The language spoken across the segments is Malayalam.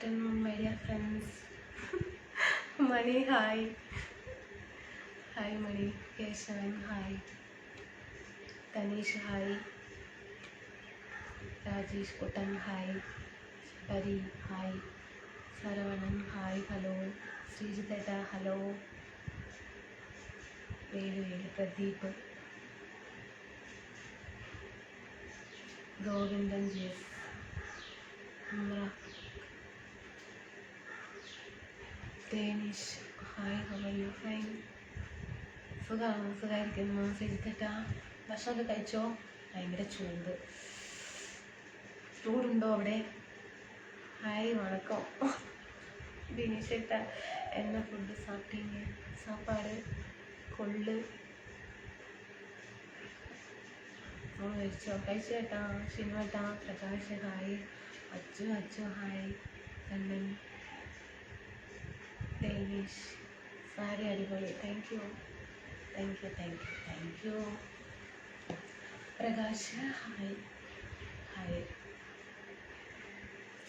afternoon, my dear friends. Mani, hi. Hi, Mani. Keshavan, hi. Tanish, hi. Rajesh Kutan, hi. Pari, hi. Saravanan, hi. Hello. Srijiteta, hello. Velu, Pradeep. Govindan, yes. Amra. Danish, hi. How are you? Fine. സുഖമായിരിക്കുന്നു. ശ്രീജിത്തേട്ടാ ഭക്ഷണമൊക്കെ കഴിച്ചോ? ഭയങ്കര ചൂടുണ്ടോ അവിടെ? ഹായ് വണക്കം ദിനേശേട്ടാ. என்ன ஃபுட்டு சாப்பிட்டீங்க? சாப்பாடு കൊള്ളു കഴിച്ചേട്ടാ. ഷിനുവേട്ടാ, പ്രകാശ് ഹായ്. അച്ചു ഹായ്. കണ്ണൻ, ഡേനിഷ്, സാരി അടിപൊളി. Thank you. Prakash hi.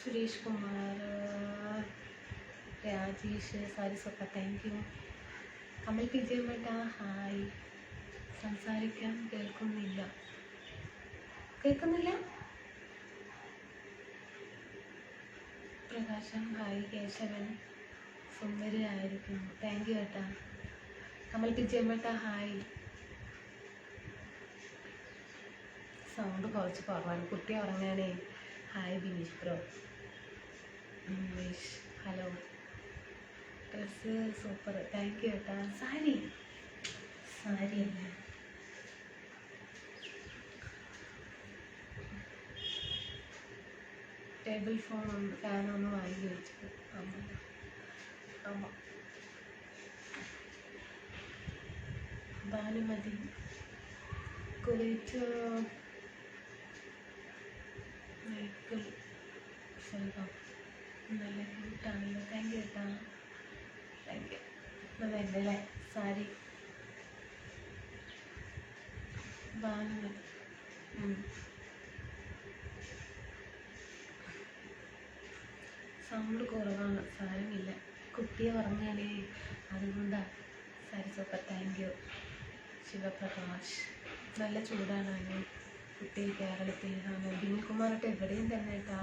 Suresh Kumar, Rajesh, sari സൊക്ക താങ്ക് യു. കമൽ വിജയമേട്ട ഹായ്. സംസാരിക്കാൻ കേൾക്കുന്നില്ല. പ്രകാശൻ ഹായ്. കേശവൻ സുന്ദരിയായിരിക്കുന്നു. താങ്ക് യു ഏട്ടാ. കമൽ വിജയമേട്ട ഹായ്. സൗണ്ട് കുറച്ച് കുറവാണ്, കുട്ടി ഉറങ്ങാനേ. Hi Bineesh bro. English hello. Dress super. Thank you ഏട്ടാ. സാരി അല്ലേ? ടേബിൾ ഫാനൊന്ന് വാങ്ങി വെച്ചത്. ആമാം. ഭാനുമതി, കുവൈറ്റ് മൈക്കിൾ സെൽവം, നല്ല ക്യൂട്ടാണല്ലോ. താങ്ക് യു ഏട്ടാ. അതല്ലേ അല്ലേ സാരി. ഭാനുമതി സൗണ്ട് കുറവാണ്, സാരമില്ല. കുട്ടിയെ ഉറങ്ങാനേ, അതുകൊണ്ടാണ്. Sari super. Thank U. Sivaprakash, നല്ല ചൂടാണ് അതിന് കുട്ടി കേരളത്തിൽ. ബിനിൽകുമാറൊക്കെ എവിടെയും തന്നെ ഏട്ടാ.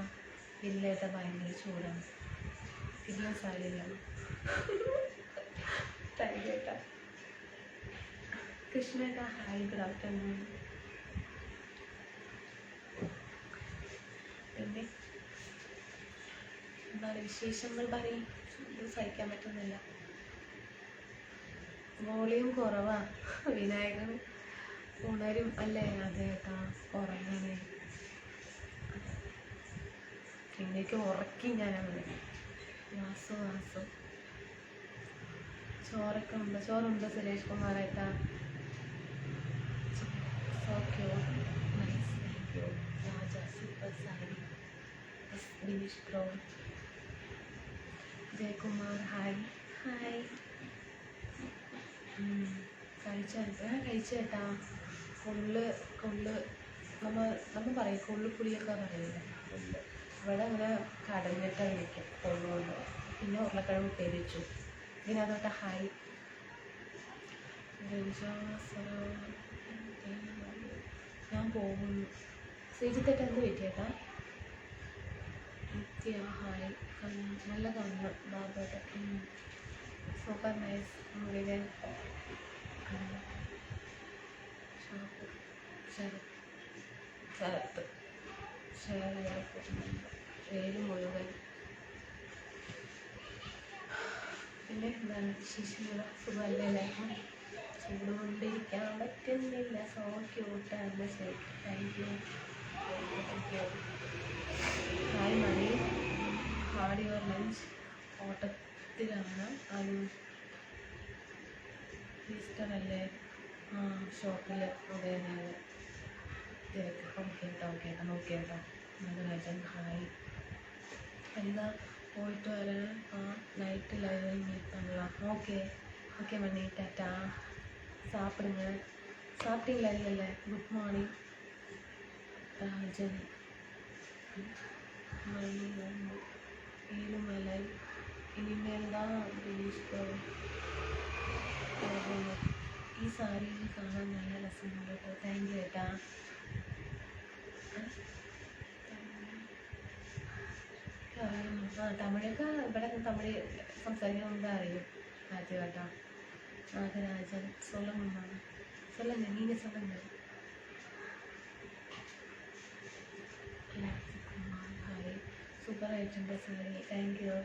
ഇല്ലേട്ടാ, ഭയങ്കര ചൂടാണ്. പിന്നെ സാരിയിലാണ്. താങ്ക് യു ഏട്ടാ. കൃഷ്ണേട്ടാ ഹായ്. Good afternoon. പിന്നെ എന്താണ് വിശേഷങ്ങൾ പറയും? ഇത് സഹിക്കാൻ പറ്റുന്നില്ല. വോളിയം കുറവാ. വിനായകൻ ഉണരും അല്ലേ? അതെ ഏട്ടാ, ഉറങ്ങണേ. ഇന്നേക്ക് ഉറക്കി ഞാനങ്ങനെ. വാസു ചോറൊക്കെ ഉണ്ട്. ചോറുണ്ട് സുരേഷ് കുമാറേട്ടാ. So cute, nice. Thank you. Raja super sari. Bineesh bro. Jayakumar hi. കഴിച്ചേട്ടാ. കൊള്ള് നമ്മൾ പറയും കൊള്ളുപുളിയൊക്കെ പറയില്ല. കൊള്ള് ഇവിടെ അങ്ങനെ കടഞ്ഞിട്ട് വിളിക്കും കൊള്ളുകൊണ്ട്. പിന്നെ ഉരുളക്കിഴങ്ങ് ഉപ്പേരി വെച്ചു. ഇതിനകത്തോട്ട് ഹായ്. ഞാൻ പോകുന്നു. ശ്രീജിത്തേട്ട എന്ത് പറ്റിയേട്ടാ? നിത്യ ഹായ്. നല്ല കണ്ണ് ബാബേട്ട. Super nice. മുരുകൻ, ശരത്ത്, വേല് മുഴുവൻ. പിന്നെ എന്താണ് വിശേഷങ്ങൾ? സുഖമല്ലേ എല്ലാവർക്കും? ചൂട് കൊണ്ടിരിക്കാൻ പറ്റുന്നില്ല. സോ ക്യൂട്ടാണ്. ശരി. Thank you. Hi Mani. Had your lunch. ഓട്ടത്തിലാണ്. ഈസ്റ്റർ അല്ലേ? ഷോപ്പിൽ. അതെ തിരക്ക്. ഓക്കെ ഏട്ടാ നോക്കിയേട്ടോ. നാഗരാജൻ ഹായ്. എന്താ പോയിട്ട് വരാൻ? നൈറ്റ് ലൈവിൽ മീറ്റ് பண்ணலாம். ഓക്കെ മണി. ടാറ്റാ. சாப்பிடுங்க. சாப்பிட்டீங்களா? இல்லைல்ல. Good morning Rajan. ഏഴുമലൈ ഇനിമേൽ ഈ സാരിയിൽ കാണാൻ നല്ല രസമുണ്ട് കേട്ടോ. താങ്ക് യു ഏട്ടാ. തമിഴൊക്കെ ഇവിടെ തമിഴ് സംസാരിക്കണമെന്ന് അറിയും. രാജു കേട്ടാ. നാഗരാജൻ சொல்லுங்கம்மா. சொல்லுங்க, நீங்கள் சொல்லுங்க. ഹായ്, സൂപ്പറായിട്ടുണ്ട് സാരി. താങ്ക് യു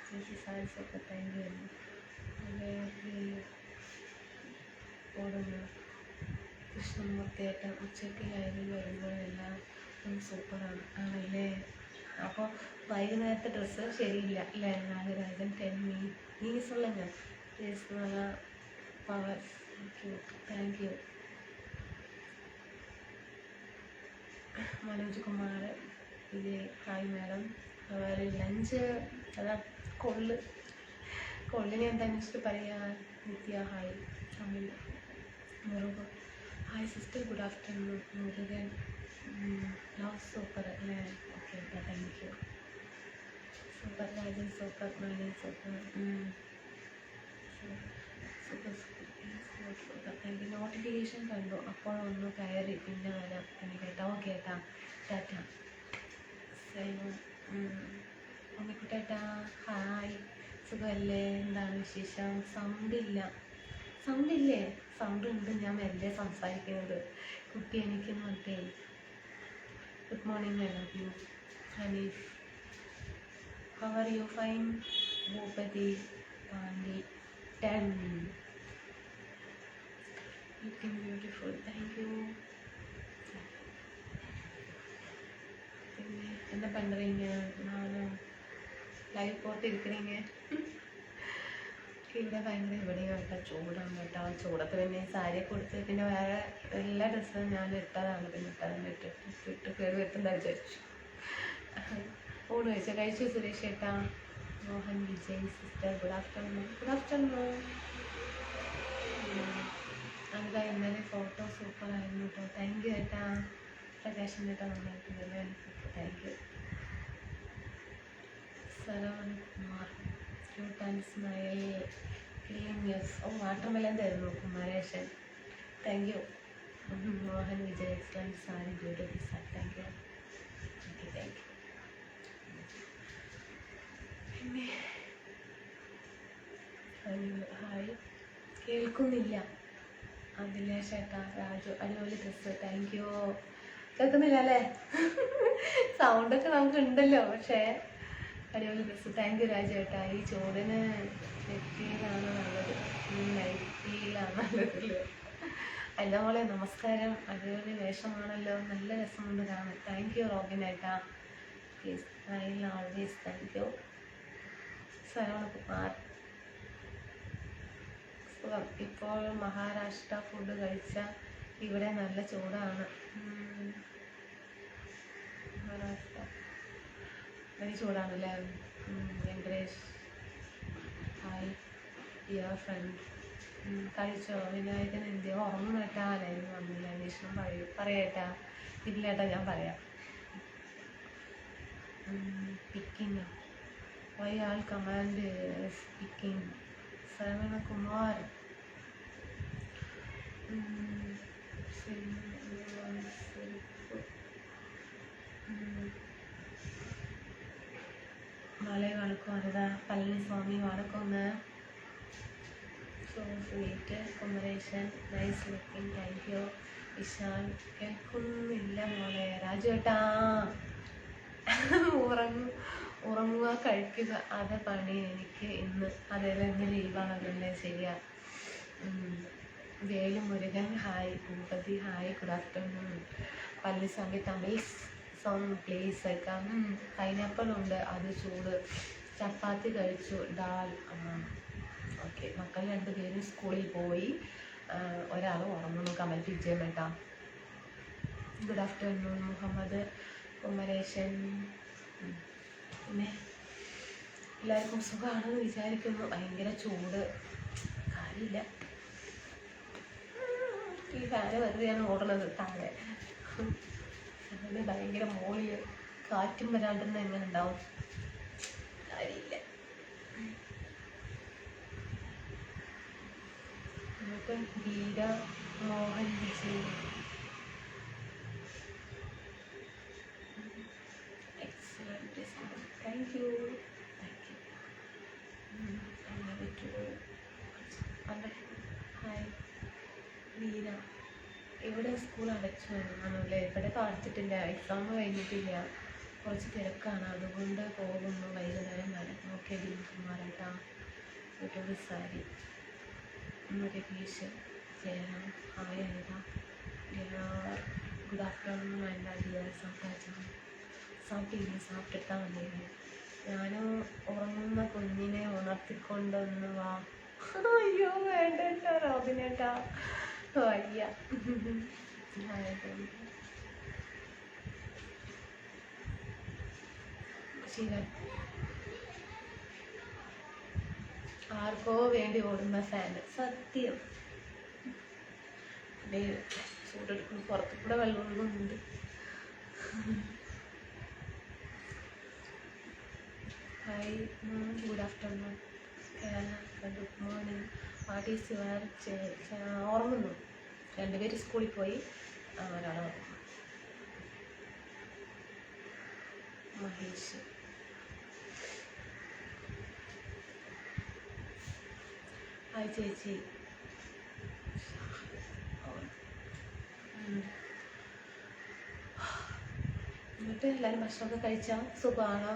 ചേച്ചി. Sari super, thank U. ഓടുന്നു കൃഷ്ണമൂർത്തിയേട്ടൻ ഉച്ചയ്ക്ക് ലൈവിൽ വരുമ്പോഴെല്ലാം സൂപ്പറാണ്. ആണല്ലേ? അപ്പോൾ വൈകുന്നേരത്തെ ഡ്രസ്സ് ശരിയില്ല അല്ലേ നാഗരാജൻ? ടെൻമി நீங்கள் சொல்லுங்க. യെസ്, നല്ല power. Thank you. Manoj Kumar Vijay hi madam. അതുപോലെ ലഞ്ച് അതാ കൊള്ളിനെ എന്താ വെച്ചിട്ട് പറയാ. Nithya hi. Tamil Murugan hi sister, good afternoon. Murugan love super അല്ലേ? Okay thank you. Super Rajan super, Mani super. Super super thank you. Notification കണ്ടു, അപ്പോഴൊന്ന് കയറി പിന്നെ വരാം എനിക്ക് കേട്ടോ. ഓക്കെ ഏട്ടാ, ടാറ്റ. Simon ഉണ്ണിക്കുട്ടേട്ടാ hi. സുഖമല്ലേ? എന്താണ് വിശേഷം? സൗണ്ട് ഇല്ലേ? സൗണ്ട് ഉണ്ട്, ഞാൻ മെല്ലെ സംസാരിക്കുന്നത്. കുട്ടി എനിക്ക് നോട്ടേ. Good morning, I love you. Haneef how are you? Fine. Bhupathi Pandi 10 looking beautiful. Thank you. പിന്നെ என்ன பண்ணுறீங்க? நானும் ലൈവ് പോത്തിരിക്കണീங்க. ഇവിടെ ഭയങ്കര ഇവിടെയും കേട്ടോ ചൂടാണ് കേട്ടോ. ചൂടത്ത് പിന്നെ സാരിയൊക്കെ കൊടുത്ത് പിന്നെ വേറെ എല്ലാ ഡ്രസ്സും ഞാൻ ഇട്ടതാണ്. പിന്നെ ഇട്ട് കേട് വരുത്തുന്ന വിചാരിച്ചു. ഊണ് കഴിച്ചു സുരേഷ് ഏട്ടാ. Mohan Vijay sister good afternoon. Good afternoon. അതാ ഇന്നലെ ഫോട്ടോ സൂപ്പറായിരുന്നു കേട്ടോ. താങ്ക് യു ഏട്ടാ. പ്രകാശൻ ഏട്ടാ നന്നായിട്ടുണ്ടല്ലേ? Thank you. Saravan Kumar cute and smile killing yes. Watermelon തരുന്നു Kumaresan. Thank you. Mohan Vijay excellent sari, beautiful sari. Thank you. Okay thank you. പിന്നെ ഹായ്, കേൾക്കുന്നില്ല. അഭിലാഷ് ഏട്ടാ. രാജു അടിപൊളി ഡ്രസ്സ്. Thank you. കേൾക്കുന്നില്ല അല്ലേ? സൗണ്ടൊക്കെ നമുക്ക് ഉണ്ടല്ലോ, പക്ഷേ അടിപൊളി ഡ്രസ്സ്. താങ്ക് യു രാജു ഏട്ടാ. ഈ ചൂടിന് നെറ്റിയിലാണ് നല്ലത്, നൈറ്റിയിലാണ് നല്ലതല്ലേ? അല്ല മോളെ, നമസ്കാരം. അടിപൊളി വേഷമാണല്ലോ, നല്ല രസമുണ്ട് കാണാൻ. താങ്ക് യു റോബിൻ ഏട്ടാ. Please I will always. Thank you. Saravanakumar സുഖം. ഇപ്പോൾ മഹാരാഷ്ട്ര ഫുഡ് കഴിച്ച ഇവിടെ നല്ല ചൂടാണ്. മഹാരാഷ്ട്ര വലിയ ചൂടാണല്ലേ? Venkatesh hi dear friend. കഴിച്ചോ? വിനായകൻ എന്തിയോ ഉറങ്ങുന്നേട്ടാലായിരുന്നു വന്നില്ല. അന്വേഷണം പറയേട്ടാ. ഇല്ലേട്ടാ, ഞാൻ പറയാം. Picking why all command speaking. Sravanakumar மாலை வணக்கம். அதுதான் பழனிசாமி வணக்கங்க. So sweet Komaresan nice looking. Thank you. Vishal കേൾക്കുന്നില്ല മോളെ. രാജു ഏട്ടാ ഉറങ്ങുക കഴിക്കുക അത് പണി എനിക്ക് ഇന്ന്. അതേപോലെ ഇന്ന് ലീവാണല്ലേ? ശരിയാ. Velu Murugan hi. Bhupathi hi. Good afternoon. Palaniswami Tamil song please വെക്കാം. പൈനാപ്പിൾ ഉണ്ട്, അത് ചൂട്. ചപ്പാത്തി കഴിച്ചു. ഡാൽ. ഓക്കെ. മക്കൾ 2 പേരും സ്കൂളിൽ പോയി. ഒരാൾ ഉറങ്ങുന്നു. കമൽ വിജയം ഏട്ടാ. Good afternoon. മുഹമ്മദ് കുമരേശൻ. പിന്നെ എല്ലാവർക്കും സുഖമാണെന്ന് വിചാരിക്കുന്നു. ഭയങ്കര ചൂട്, കാര്യമില്ല. ഈ ഫാന് വെറുതെയാണ് ഓടുന്നത് താഴെ. അതിന് ഭയങ്കര മോളിൽ കാറ്റും വരാണ്ടെന്ന് എങ്ങനെ ഉണ്ടാവും? സാരിയില്ല. നമുക്ക് Geetha Mohan Vijay excellent, thank you. Hi Veera. ഇവിടെ സ്കൂൾ അടച്ചു വരുന്നല്ലേ? ഇവിടെ പഠിച്ചിട്ടില്ല, എക്സാം കഴിഞ്ഞിട്ടില്ല, കുറച്ച് തിരക്കാണ്, അതുകൊണ്ട് പോകുന്നു വൈകുന്നേരം വരെ. ഓക്കെ ദിൽകുമാരേട്ടാ. YouTube sari Ratheesh Jayaram. Hi Anitha. Good afternoon Anitha dear. സാപ്പിട്ടില്ല, സാപ്പിട്ടിട്ടാ വന്നേനെ. ഞാനും ഉറങ്ങുന്ന കുഞ്ഞിനെ ഉണർത്തിക്കൊണ്ടൊന്ന് വാ. അയ്യോ വേണ്ടേട്ടാ റോബിനേട്ടാ, വയ്യ. ശിവൻ ആർക്കോ വേണ്ടി ഓടുന്ന ഫാന്, സത്യം. ചൂടെടുക്കുന്നു, പുറത്തു കൂടെ വെള്ളം ഒഴുകുന്നുണ്ട്. Hi, good afternoon. Good morning. What is your ഓർമ്മന്നു? രണ്ടുപേര് സ്കൂളിൽ പോയി, ഒരാളെ ഓർമ്മ. മഹേഷ്. ഹായ് ചേച്ചി. എന്നിട്ട് എല്ലാവരും ഭക്ഷണമൊക്കെ കഴിച്ചാൽ സുഖമാണോ?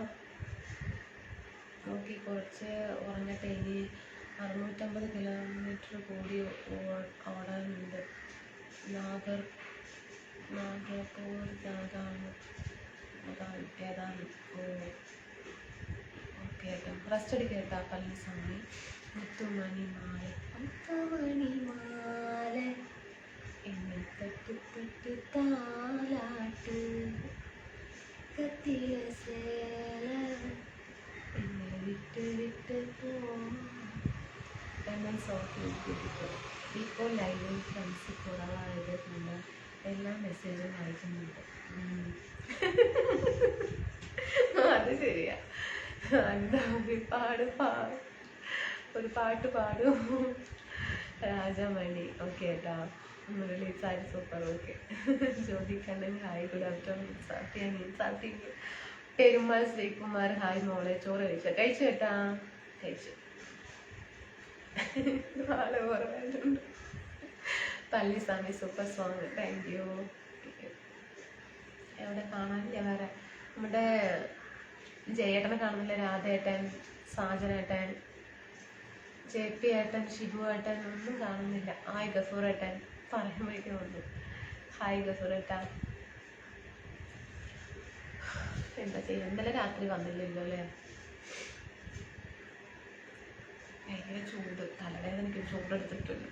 നോക്കി കുറച്ച് ഉറങ്ങട്ടെ. ഇനി 650 കിലോമീറ്റർ കൂടി ഓടാനുണ്ട്. നാഗർപൂർ ഏതാണ്? ഓക്കെ കേട്ടോ, റെസ്റ്റ് എടുക്കേട്ടാ. പള്ളിസ്വാമി. മുത്തുമണിമാല എന്നെ തട്ടി താലാട്ട് കത്തിയ സേല എന്നെ വിട്ട് പോ. ഇപ്പോൾ ലൈവിൽ ഫ്രണ്ട്സ് കുറവായത് കൊണ്ട് എല്ലാ മെസ്സേജും വായിക്കുന്നുണ്ട്. അത് ശരിയാ. എന്താ ഒരു പാട്ട് പാടും. രാജമണി. ഓക്കെ കേട്ടാ. Murali sari super. Okay. Jyothi Kannan. Hi, good afternoon. Sathi. Perumal Sreekumar. Hi മോളെ, ചോറ് കഴിച്ചു കേട്ടാ? കഴിച്ചു. ആള് കുറവായിട്ടുണ്ട്. Palliswami super song, thank you. എവിടെ കാണാനില്ല വേറെ? നമ്മുടെ ജയേട്ടനെ കാണുന്നില്ല. രാധേട്ടൻ, സാജനേട്ടൻ, JP ഏട്ടൻ, ഷിബു ഏട്ടൻ ഒന്നും കാണുന്നില്ല. ഹായ് ഗഫൂറേട്ടൻ. പറയുമ്പോഴേക്കും വന്നു. ഹായ് ഗഫൂറേട്ടാ. എന്താ ചെയ്യുക, ഇന്നലെ രാത്രി വന്നില്ലല്ലോ അല്ലേ? ഭയങ്കര ചൂട്, തലവേദനയ്ക്ക് ചൂടെടുത്തിട്ടുണ്ട്.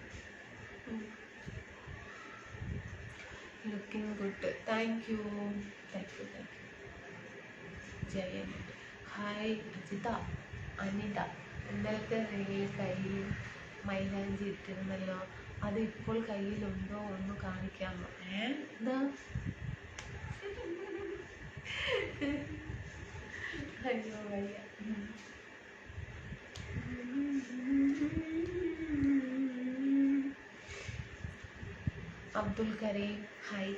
Looking good, thank you. Jayan. Hi Anitha. ഇന്നലത്തെ റീൽ കയ്യിൽ മൈലാഞ്ചി ഇട്ടിരുന്നല്ലോ, അത് ഇപ്പോൾ കയ്യിലുണ്ടോ ഒന്ന് കാണിക്കാമോ? എന്താ? അയ്യോ വയ്യ. അബ്ദുൽ കരീം. ഹായ്.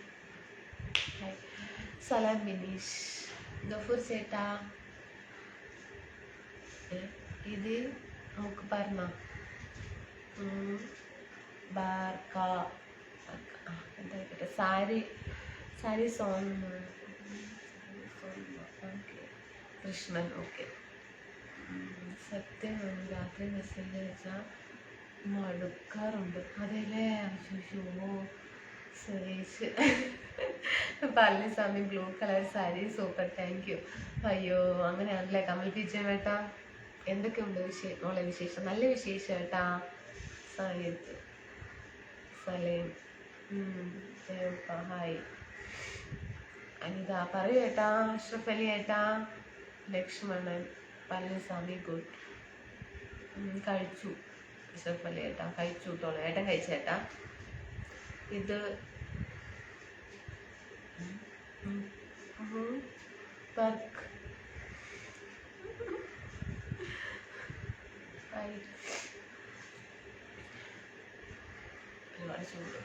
സലാം ബിനീഷ്. ഗഫൂർ ചേട്ടാ. ഇത് നമുക്ക് പറഞ്ഞ എന്താ sari song. Okay. Krishnan. Okay. സത്യം രാത്രി മെസ്സേജ് അയച്ചാൽ മടുക്കാറുണ്ട്. അതല്ലേ? അയ്യോ Suresh. Palaniswami. Blue colour sari super, thank U. അയ്യോ അങ്ങനെയാണല്ലേ കമൽ വിജയം ഏട്ടാ. എന്തൊക്കെയുണ്ട് മോളെ വിശേഷം? നല്ല വിശേഷം ഏട്ടാ. സാഹിദ് സലേം. ഹായ് അനിത. പറയൂ ഏട്ടാ. അഷ്റഫ് അലി ഏട്ടാ. ലക്ഷ്മണൻ. പളനിസ്വാമി ഗുഡ്. കഴിച്ചു അഷ്റഫ് അലി ഏട്ടാ. കഴിച്ചു കേട്ടോ. ഏട്ടൻ കഴിച്ചേട്ടാ. ഇത് വർക്ക് ഹായ്. ഒരുപാട് ചൂട്.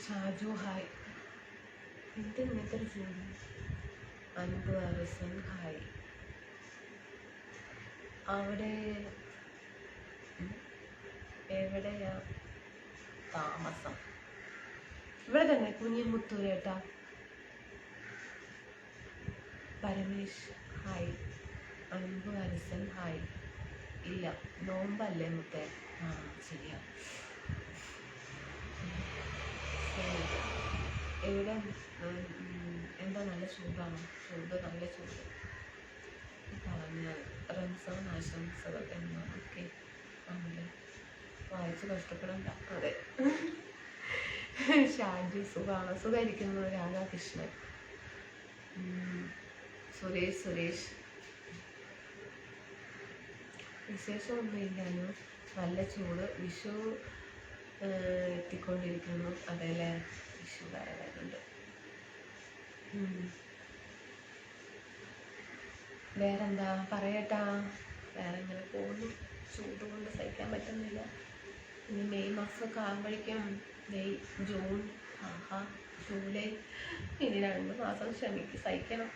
ഷാജു ഹായ്. എന്ത് ഇങ്ങനത്തെ ഒരു ചൂട്. അൻപ് അരസൻ ഹായ്. അവിടെ എവിടെയാ താമസം? ഇവിടെ തന്നെ കുഞ്ഞിമുത്തൂരേട്ടാ. പരമേശ് ഹായ്. അൻപ് അരസൻ ഹായ്. ഇല്ല നോമ്പല്ലേ മുത്തേ. ആ ശരിയാ. എവിടെ എന്താ നല്ല ചൂടാണോ? ചൂട്, നല്ല ചൂട്. പറഞ്ഞ റംസാൻ ആശംസകൾ എന്നാ? ഓക്കെ ആണല്ലേ, വായിച്ച് കഷ്ടപ്പെടണ്ട. അതെ. ഷാജി സുഖാണ്. സുഖമായിരിക്കുന്നു രാധാകൃഷ്ണൻ. സുരേഷ് വിശേഷമൊന്നുമില്ലായിരുന്നു. നല്ല ചൂട്. വിഷു എത്തിക്കൊണ്ടിരിക്കുന്നു. അതല്ലേ, വിഷു വരാനുണ്ട്. വേറെന്താ പറയട്ടാ? വേറെ ഇങ്ങനെ പോകുന്നു. ചൂട് കൊണ്ട് സഹിക്കാൻ പറ്റുന്നില്ല. ഇനി മെയ് മാസമൊക്കെ ആകുമ്പോഴേക്കും, മെയ് ജൂൺ ജൂലൈ, ഇനി 2 മാസം സഹിക്കണം.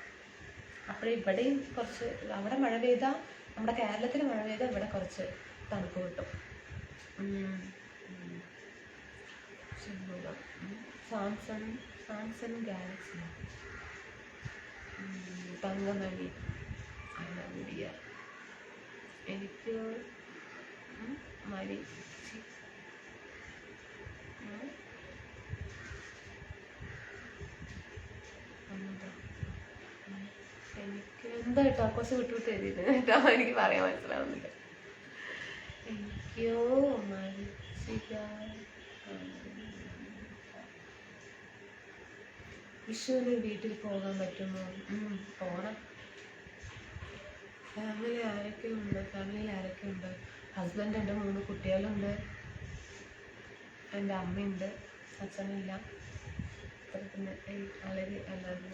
അപ്പോഴിവിടെയും കുറച്ച്, അവിടെ മഴ പെയ്താൽ, നമ്മുടെ കേരളത്തിൽ മഴ പെയ്താൽ ഇവിടെ കുറച്ച് തണുപ്പ് കിട്ടും. Samsung Galaxy. തങ്കമണി അനന്യ. എനിക്ക് മരി എനിക്ക് എന്താ കേട്ടോ കുറച്ച് വിട്ടുവിട്ട് എഴുതിയത് കേട്ടോ. എനിക്ക് പറയാൻ മനസ്സിലാവുന്നില്ല. എനിക്കോ മരിച്ചില്ല. വിഷുവിന് വീട്ടിൽ പോകാൻ പറ്റുമോ? പോകണം. ഫാമിലിയിൽ ആരൊക്കെയുണ്ട്? ഹസ്ബൻഡ് ഉണ്ട്, 3 കുട്ടികളുണ്ട്, എൻ്റെ അമ്മയുണ്ട്, അച്ഛനില്ല. പിന്നെ എല്ലാവരും.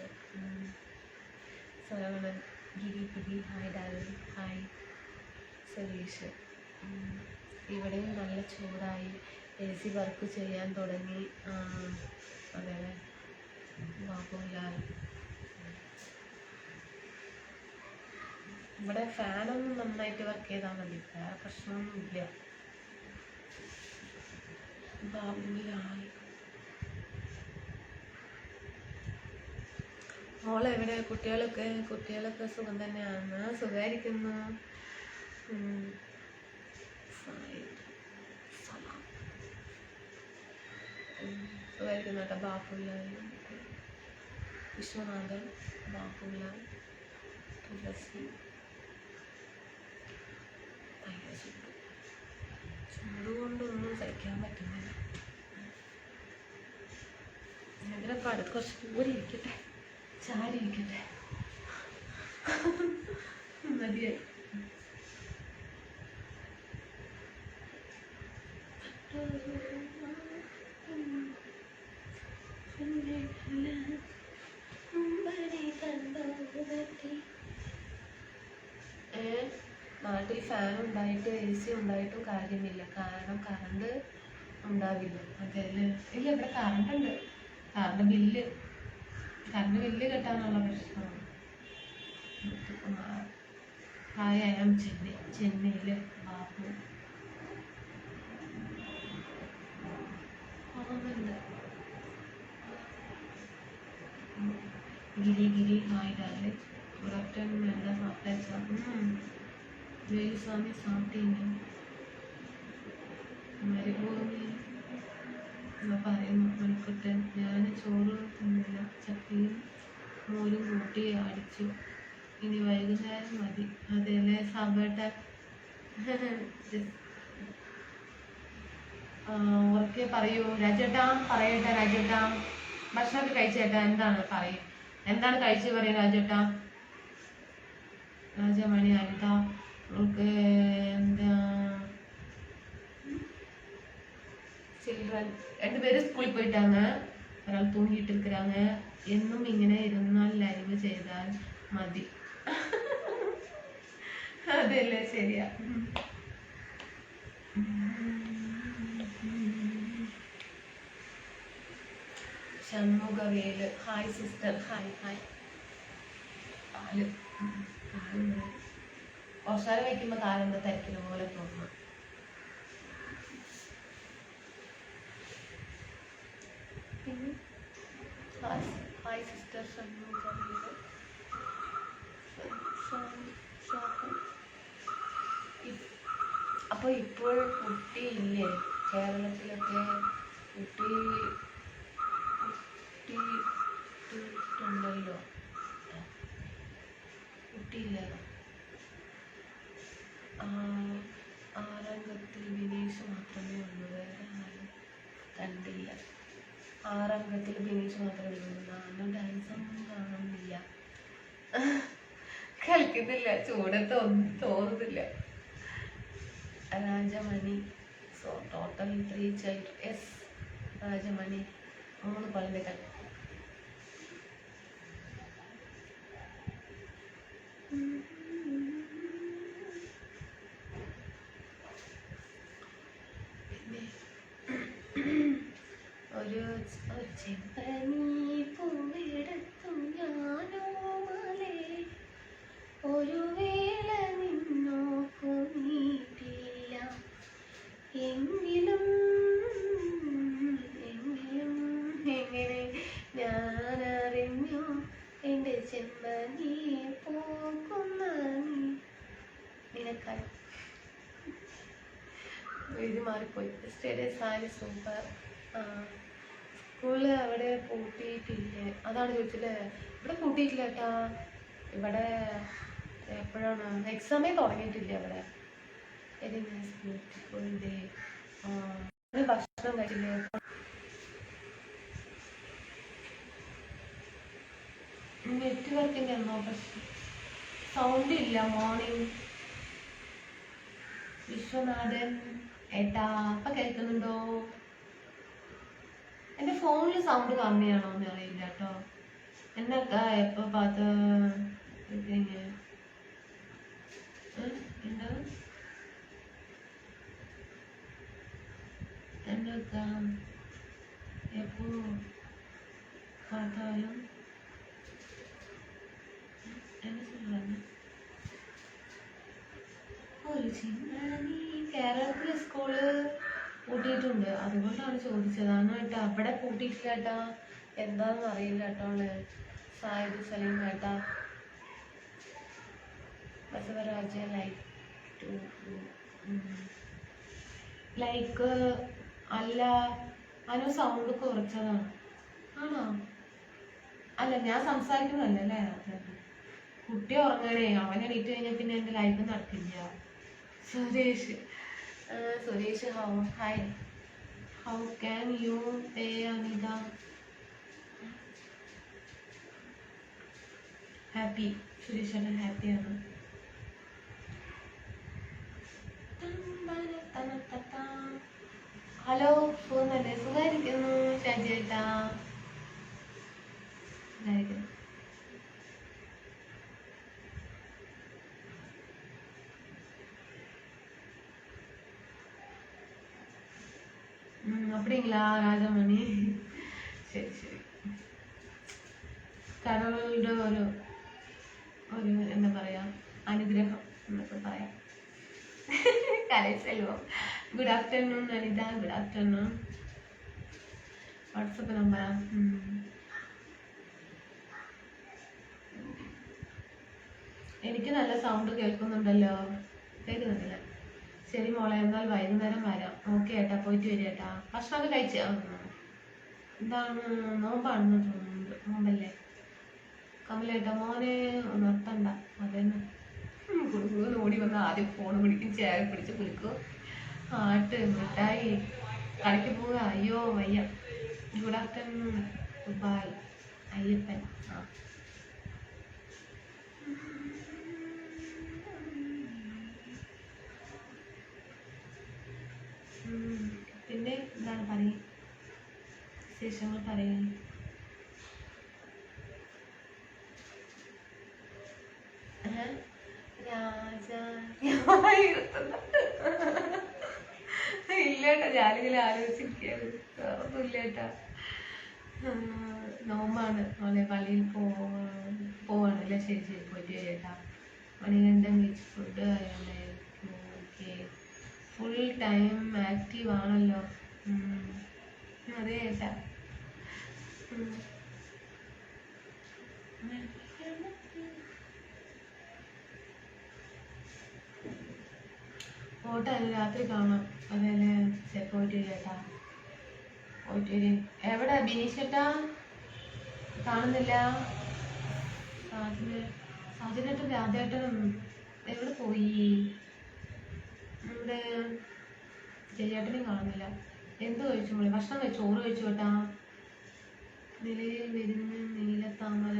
സരവണൻ, ഗിരി ഹായ് ഡാർലിംഗ് ഹായ്. സതീഷ്. ഇവിടെയും നല്ല ചൂടായി. AC വർക്ക് ചെയ്യാൻ തുടങ്ങി. അതെ ബാബുലാൽ. ഇവിടെ ഫാനൊന്നും നന്നായിട്ട് വർക്ക് ചെയ്താൽ മതി, വേറെ പ്രശ്നമൊന്നുമില്ല. ബാബുലാൽ. മോളെവിടെ? കുട്ടികളൊക്കെ സുഖം തന്നെയാണ്. സുഖമായിരിക്കുന്നു. സുഖമായിരിക്കുന്നു കേട്ടോ. ബാബുലാൽ, വിശ്വനാഥൻ, ബാബുലാൽ, തുളസി. ചൂട് കൊണ്ടൊന്നും സഹിക്കാൻ പറ്റുന്നില്ല. ഇതിനൊക്കെ അടുത്ത് കുറച്ച് കൂടി ഇരിക്കട്ടെ, ചാരി ഇരിക്കട്ടെ. മതിയായി. നാട്ടിൽ ഫാൻ ഉണ്ടായിട്ട് AC ഉണ്ടായിട്ടും കാര്യമില്ല, കാരണം കറണ്ട് ഉണ്ടാവില്ല. അതല്ലേ? ഇല്ല, ഇവിടെ കറണ്ട് ഉണ്ട്. കറണ്ട് ബില്ല് കെട്ടാനുള്ള പ്രശ്നമാണ്. ഹായ്, ഐ ആം ചെന്നൈയില് Babu. Giri hi darling. Good afternoon. എന്താ സാപ്പിട്ട? വേലുസ്വാമി സാപ്പിട്ടീന്. മരുഭൂമി പറയുന്നു മണിക്കുട്ടൻ. ഞാൻ ചോറ് തിന്നില്ല, ചക്കയും മോരും കൂട്ടി അടിച്ചു. ഇനി വൈകുന്നേരം മതി. അതേല്ലേ സാബേട്ട? ഉറക്കെ പറയൂ രാജേട്ടാ. പറയട്ടെ രാജേട്ടാ, ഭക്ഷണമൊക്കെ കഴിച്ചേട്ടാ? എന്താണ് കഴിച്ചു പറയും രാജേട്ടാ? രാജമണി അനിത. உங்களுக்கு എന്താ சில்ட்ரன் 2 பேரும் ஸ்கூல் போயிட்டாங்க, ഒരാൾ തൂങ്ങിയിട്ട് இருக்கிறாங்க. എന്നും ഇങ്ങനെ ഇരുന്നാൽ ലൈവ് ചെയ്താൽ മതി. അതെല്ലേ, ശരിയാ. Shanmughavel. Hi sister. Hi hi. പാല് കുറച്ചാൽ വയ്ക്കുമ്പോൾ താരെന്താ തിരക്കിന് പോലെ തോന്നുന്നു. പിന്നെ ഹായ് സിസ്റ്റർ ഷൺമുഖവേല്. അപ്പോൾ ഇപ്പോൾ കുട്ടിയില്ലേ കേരളത്തിലൊക്കെ? കുട്ടിയിട്ടുണ്ടല്ലോ. കുട്ടിയില്ലല്ലോ. ആറംഗത്തിൽ ബിനീഷ് മാത്രമേ ഉള്ളൂ, വേറെ ആരും കണ്ടില്ല. ആറംഗത്തിൽ ബിനീഷ് മാത്രമേ ഉള്ളൂ. നാനും ഡാൻസൊന്നും കാണുന്നില്ല, കളിക്കുന്നില്ല, ചൂടത്ത് ഒന്നും തോന്നുന്നില്ല. Rajamani. So total 3 child. Yes Rajamani 3 കുഴന്തകൾ. പിന്നെ ഒരു ചെമ്പനീ പൂവെടുത്തു ഞാനോ മലേ, ഒരു വേള നിന്നോക്കു നീട്ടില്ല, എങ്കിലും എങ്കിലും എങ്ങനെ ഞാനറിഞ്ഞു എൻ്റെ ചെമ്പനീ പൂക്കുന്ന നിനക്കായി. ഇത് മാറിപ്പോയി. Study sari super. സ്കൂളിൽ അവിടെ പൂട്ടിയിട്ടില്ലേ? അതാണ് ചോദിച്ചില്ലേ. ഇവിടെ പൂട്ടിയിട്ടില്ല കേട്ടാ. ഇവിടെ എപ്പോഴാണ് എക്സാമേ തുടങ്ങിയിട്ടില്ല ഇവിടെ. Very nice beautiful day. ഭക്ഷണം കഴിച്ചില്ലേ? നെറ്റ്വർക്കിൻ്റെ എന്നോ പ്രശ്നം. സൗണ്ട് ഇല്ല. മോർണിംഗ് വിശ്വനാഥൻ ഏട്ടാ. അപ്പം കേൾക്കുന്നുണ്ടോ? എൻ്റെ ഫോണിൽ സൗണ്ട് കമ്മിയാണോ എന്ന് അറിയില്ല കേട്ടോ. എന്നൊക്കെ എപ്പോൾ പാത്ത് എന്താ എന്നൊക്കെ എപ്പോൾ பார்த்தாலும் என்ன சொல்றாங்க? ഒരു ചിന്താനി. കേരളത്തിലെ സ്കൂള് പൂട്ടിയിട്ടുണ്ട്, അതുകൊണ്ടാണ് ചോദിച്ചതാണ് കേട്ടാ. അവിടെ പൂട്ടിയിട്ടില്ല കേട്ടാ. എന്താണെന്ന് അറിയില്ല കേട്ടോ. സായിദ് സലീം കേട്ടാ. ബസവരാജ ലൈക്ക് അല്ല, അനു സൗണ്ട് കുറച്ചതാണ്. ആണോ? അല്ല, ഞാൻ സംസാരിക്കുന്നതല്ലേ. കുട്ടി ഉറങ്ങണേ. അവൻ എണീറ്റ് കഴിഞ്ഞാൽ പിന്നെ എൻ്റെ ലൈഫ് നടക്കില്ല. Suresh hi. How can you pay Anitha? Happy. Suresh ഏട്ടൻ ഹാപ്പിയാണ്. ഹലോ, സുഖന്നല്ലേ? സുഖമായിരിക്കുന്നു ഷാജി ഏട്ടാ. அப்படிங்களா ராஜமணி? சரி சரி. கடவுളുടെ ഒരു എന്താ പറയാ, അനുഗ്രഹം എന്നൊക്കെ പറയാം. Kalaiselvam. Good afternoon Anitha. Good afternoon. WhatsApp നമ്പറാ? എനിക്ക് നല്ല സൗണ്ട് കേൾക്കുന്നുണ്ടല്ലോ. കേൾക്കുന്നുണ്ടല്ലേ? ശരി മോളെ, എന്നാൽ വൈകുന്നേരം വരാം. ഓക്കെ ഏട്ടാ, പോയിട്ട് വരും ഏട്ടാ. ഭക്ഷണമൊക്കെ കഴിച്ചാ? എന്താണ്, നോമ്പാണെന്ന് തോന്നുന്നുണ്ട്. നോമ്പല്ലേ കമലേട്ടാ? മോനെ നിർത്തണ്ട. അതന്നെ കുടുക്കുന്ന് ഓടി വന്ന് ആദ്യം ഫോൺ പിടിക്കും, ചേര പിടിച്ച് കുളിക്കും, ആട്ട് മിഠായി, കടയ്ക്ക് പോവുക. അയ്യോ വയ്യ. Good afternoon. ബൈ അയ്യപ്പൻ. പിന്നെ എന്താണ് പറയും, വിശേഷങ്ങൾ പറയും. ഇല്ലേട്ടാ, ഞാനിങ്ങനെ ആലോചിച്ചിരിക്കുകയാണ്. ഒന്നും ഇല്ലേട്ടാ. നോമ്പാണ് മോളെ, പള്ളിയിൽ പോവാണല്ലേ. ശരി ശരി, പോയിട്ട് ചേട്ടാ. മണികണ്ഠൻ വെച്ച് ഫുഡ് അറിയാമായിരിക്കും. ഓക്കെ, ഫുൾ ടൈം ആക്റ്റീവ് ആണല്ലോ. അതെ ചേട്ടാ. ഫോട്ടോ രാത്രി കാണാം. അതല്ലേ, പോയിട്ട് ചേട്ടാ, പോയിട്ട് വരും. എവിടെ ബിനീഷേട്ടാ? കാണുന്നില്ല. സാജിനേട്ടൻ രാധേട്ടനും എവിടെ പോയി? നമ്മുടെ ചേട്ടനെയും കാണുന്നില്ല. എന്ത് കഴിച്ചു മോളെ? ഭക്ഷണം കഴിച്ചു, ചോറ് കഴിച്ചു കേട്ടാ. നിലയിൽ വിരിഞ്ഞ് നീലത്താമര,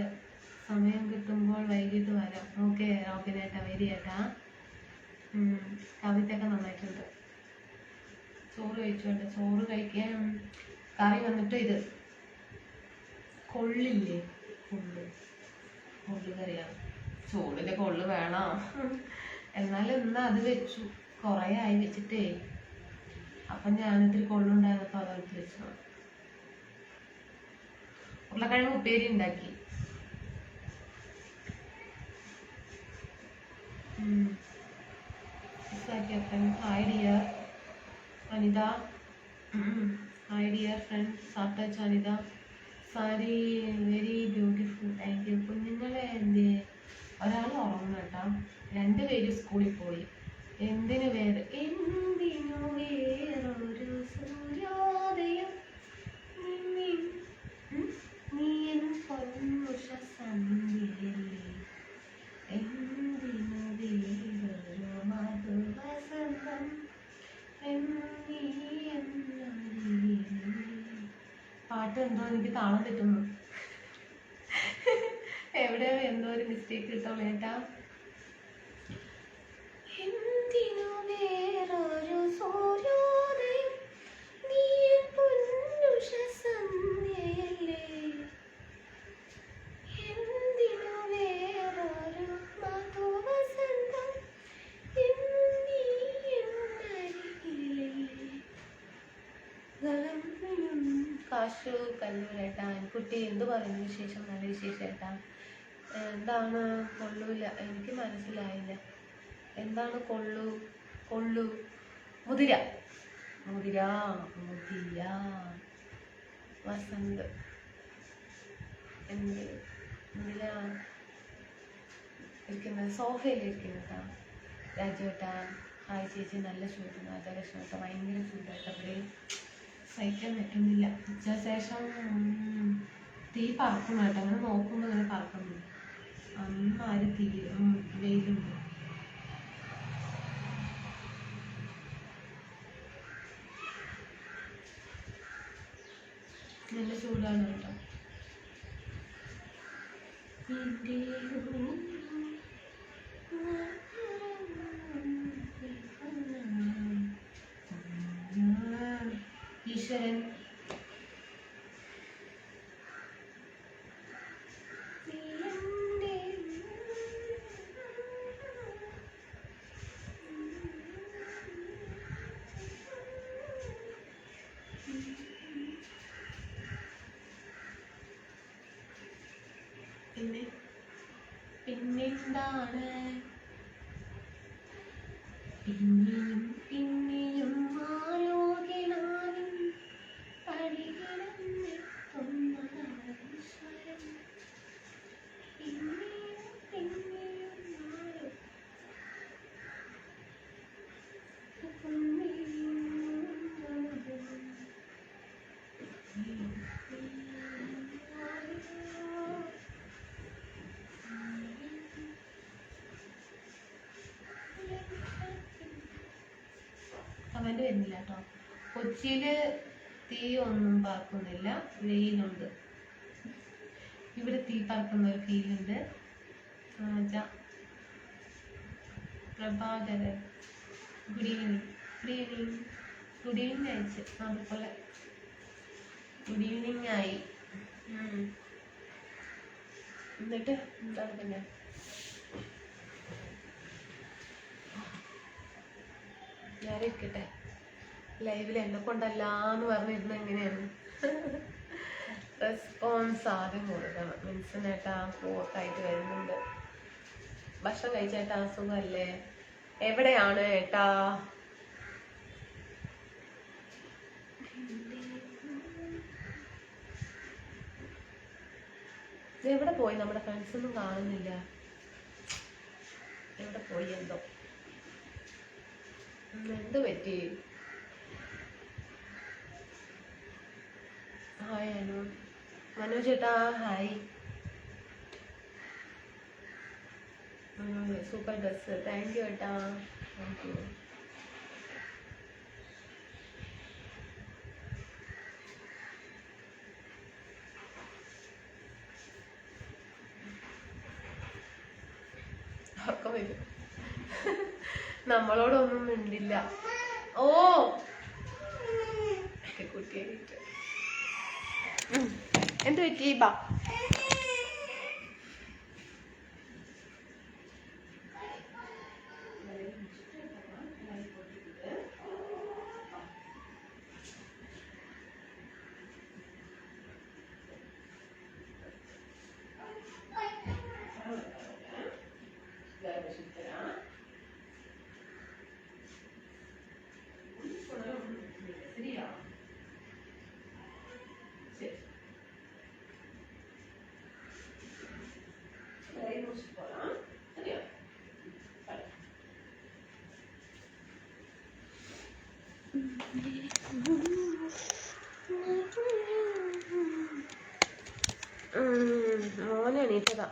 സമയം കിട്ടുമ്പോൾ വൈകിട്ട് വരാം. ഓക്കെ റോബിനേട്ടാ, വരി ചേട്ടാ. കവിതയൊക്കെ നന്നായിട്ടുണ്ട്. ചോറ് കഴിച്ചോട്ടെ. ചോറ് കഴിക്കാൻ കറി വന്നിട്ട് ഇത് കൊള്ളില്ലേ, കൊള്ളു കറിയാണ്. ചോറിൻ്റെ കൊള്ളു വേണോ? എന്നാലും ഇന്ന് അത് വെച്ചു. കുറേ ആയി വെച്ചിട്ടേ. അപ്പം ഞാനിത്തിരി കൊള്ളുണ്ടായിരുന്നപ്പോൾ അതെടുത്ത് വെച്ചു. ഉരുളക്കിഴങ്ങ് ഉപ്പേരി ഉണ്ടാക്കി. Hi dear Anitha. Hi dear friend സാട്ടച്ച് Anitha. Sari very beautiful, thank you. കുഞ്ഞുങ്ങളെ എന്ത്? ഒരാൾ ഉറങ്ങും കേട്ടോ, 2 പേര് സ്കൂളിൽ പോയി. എന്തിനു വേറൊരു സൂര്യോദയം, നീയും പൊന്നുഷ സന്ധ്യയല്ലേ, എന്തിനു വേറൊരു മധുവസന്തം, പാട്ട് എന്തോ എനിക്ക് താളം തെറ്റുന്നു. എവിടെയോ എന്തോ ഒരു മിസ്റ്റേക്ക് കിട്ടുള്ളൂ ഏട്ടാ. എന്തിനു വേറൊരു സൂര്യോദയം, നീ പൊന്നുഷ സന്ധ്യയല്ലേ, എന്തിനു വേറൊരു മധുവസന്തം, കാശു കല്ലൂരേട്ടാ. കുട്ടി എന്ത് പറയുന്നു? വിശേഷം? നല്ല വിശേഷം ഏട്ടാ. എന്താണ് കൊള്ളൂല? എനിക്ക് മനസ്സിലായില്ല. എന്താണ് കൊള്ളു? മുതിര വസന്ത് എന്ത് മുതിര ഇരിക്കുന്നത്, സോഫയിലിരിക്കുന്നതാ. രാജുവേട്ടാ ഹായ് ചേച്ചി. നല്ല ചൂട്, രാജലക്ഷ്മിയേട്ടാ. ഭയങ്കര ചൂടായിട്ട് അവിടെ സഹിക്കാൻ പറ്റുന്നില്ല. ഉച്ചശേഷം തീ പറക്കണം കേട്ടോ. അങ്ങനെ നോക്കുമ്പോൾ അങ്ങനെ പറക്കുന്നില്ല. അമ്മാര് വെയിലുണ്ട്. നല്ല ചൂടാണ് കേട്ടോ. ഈശ്വരൻ പിന്നെന്താണ്? പിന്നെയും ആരോഗ്യനാനും പടികിടന്നെത്തുന്നീശ്വരൻ, കമന്റ് വരുന്നില്ല കേട്ടോ. കൊച്ചിയില് തീ ഒന്നും പറക്കുന്നില്ല, വെയിലുണ്ട്. ഇവിടെ തീ പറക്കുന്ന ഒരു ഫീലുണ്ട്. പ്രഭാകരൻ ഗുഡ് ഈവനിങ് അയച്ച്. അതുപോലെ ഗുഡ് ഈവനിങ് ആയി. എന്നിട്ട് എന്താണ് പിന്നെ? ഞാനിരിക്കട്ടെ. ലൈവിൽ എന്നെ കൊണ്ടല്ലാന്ന് പറഞ്ഞിരുന്ന എങ്ങനെയാണ്? റെസ്പോൺസ് ആദ്യം കൊടുക്കണം. മിൻസിനേട്ടാ പോക്കായിട്ട് വരുന്നുണ്ട്. ഭക്ഷണം കഴിച്ചേട്ടാ? സുഖമല്ലേ? എവിടെയാണ് ഏട്ടാ? എവിടെ പോയി? നമ്മുടെ ഫ്രണ്ട്സ് ഒന്നും കാണുന്നില്ല. എവിടെ പോയി എന്തോ? എന്ത് പറ്റി? ഹായ് അനു. മനോജ് ചേട്ടാ hi. Super dress. Thank you ഏട്ടാ. Thank you. ഒക്കെ വരും. നമ്മളോടൊന്നും മിണ്ടില്ല. ഓ കുട്ടിയെ എന്ത് പറ്റി? ബാ മോനെ എണീറ്റതാ.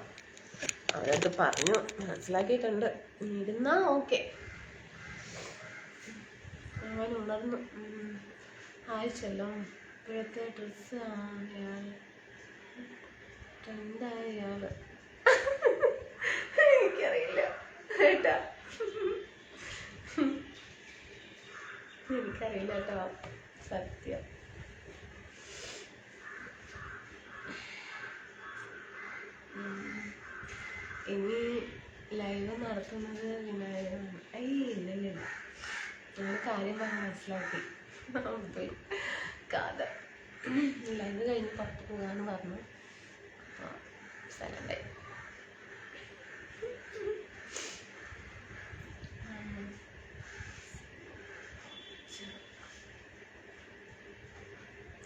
അവരത് പറഞ്ഞു, മനസ്സിലാക്കിയിട്ടുണ്ട്. ഇരുന്നാ ഓക്കെ. അവൻ ഉണർന്നു. ഹായ് ചെല്ലും. ഇപ്പോഴത്തെ ഡ്രസ്സ് ഇയാള് ട്രെൻഡായ ഇയാള്. എനിക്കറിയില്ല കേട്ടാ, എനിക്കറിയില്ല കേട്ടോ, സത്യം. ഇനി ലൈവ് നടത്തുന്നത് വിനായകനാണ്. ഇല്ലില്ല, ഞാൻ കാര്യം പറഞ്ഞ് മനസ്സിലാക്കി. പോയി കഥ. ലൈവ് കഴിഞ്ഞ് പുറത്ത് പോകാന്ന് പറഞ്ഞു. സ്ഥലമുണ്ടായി.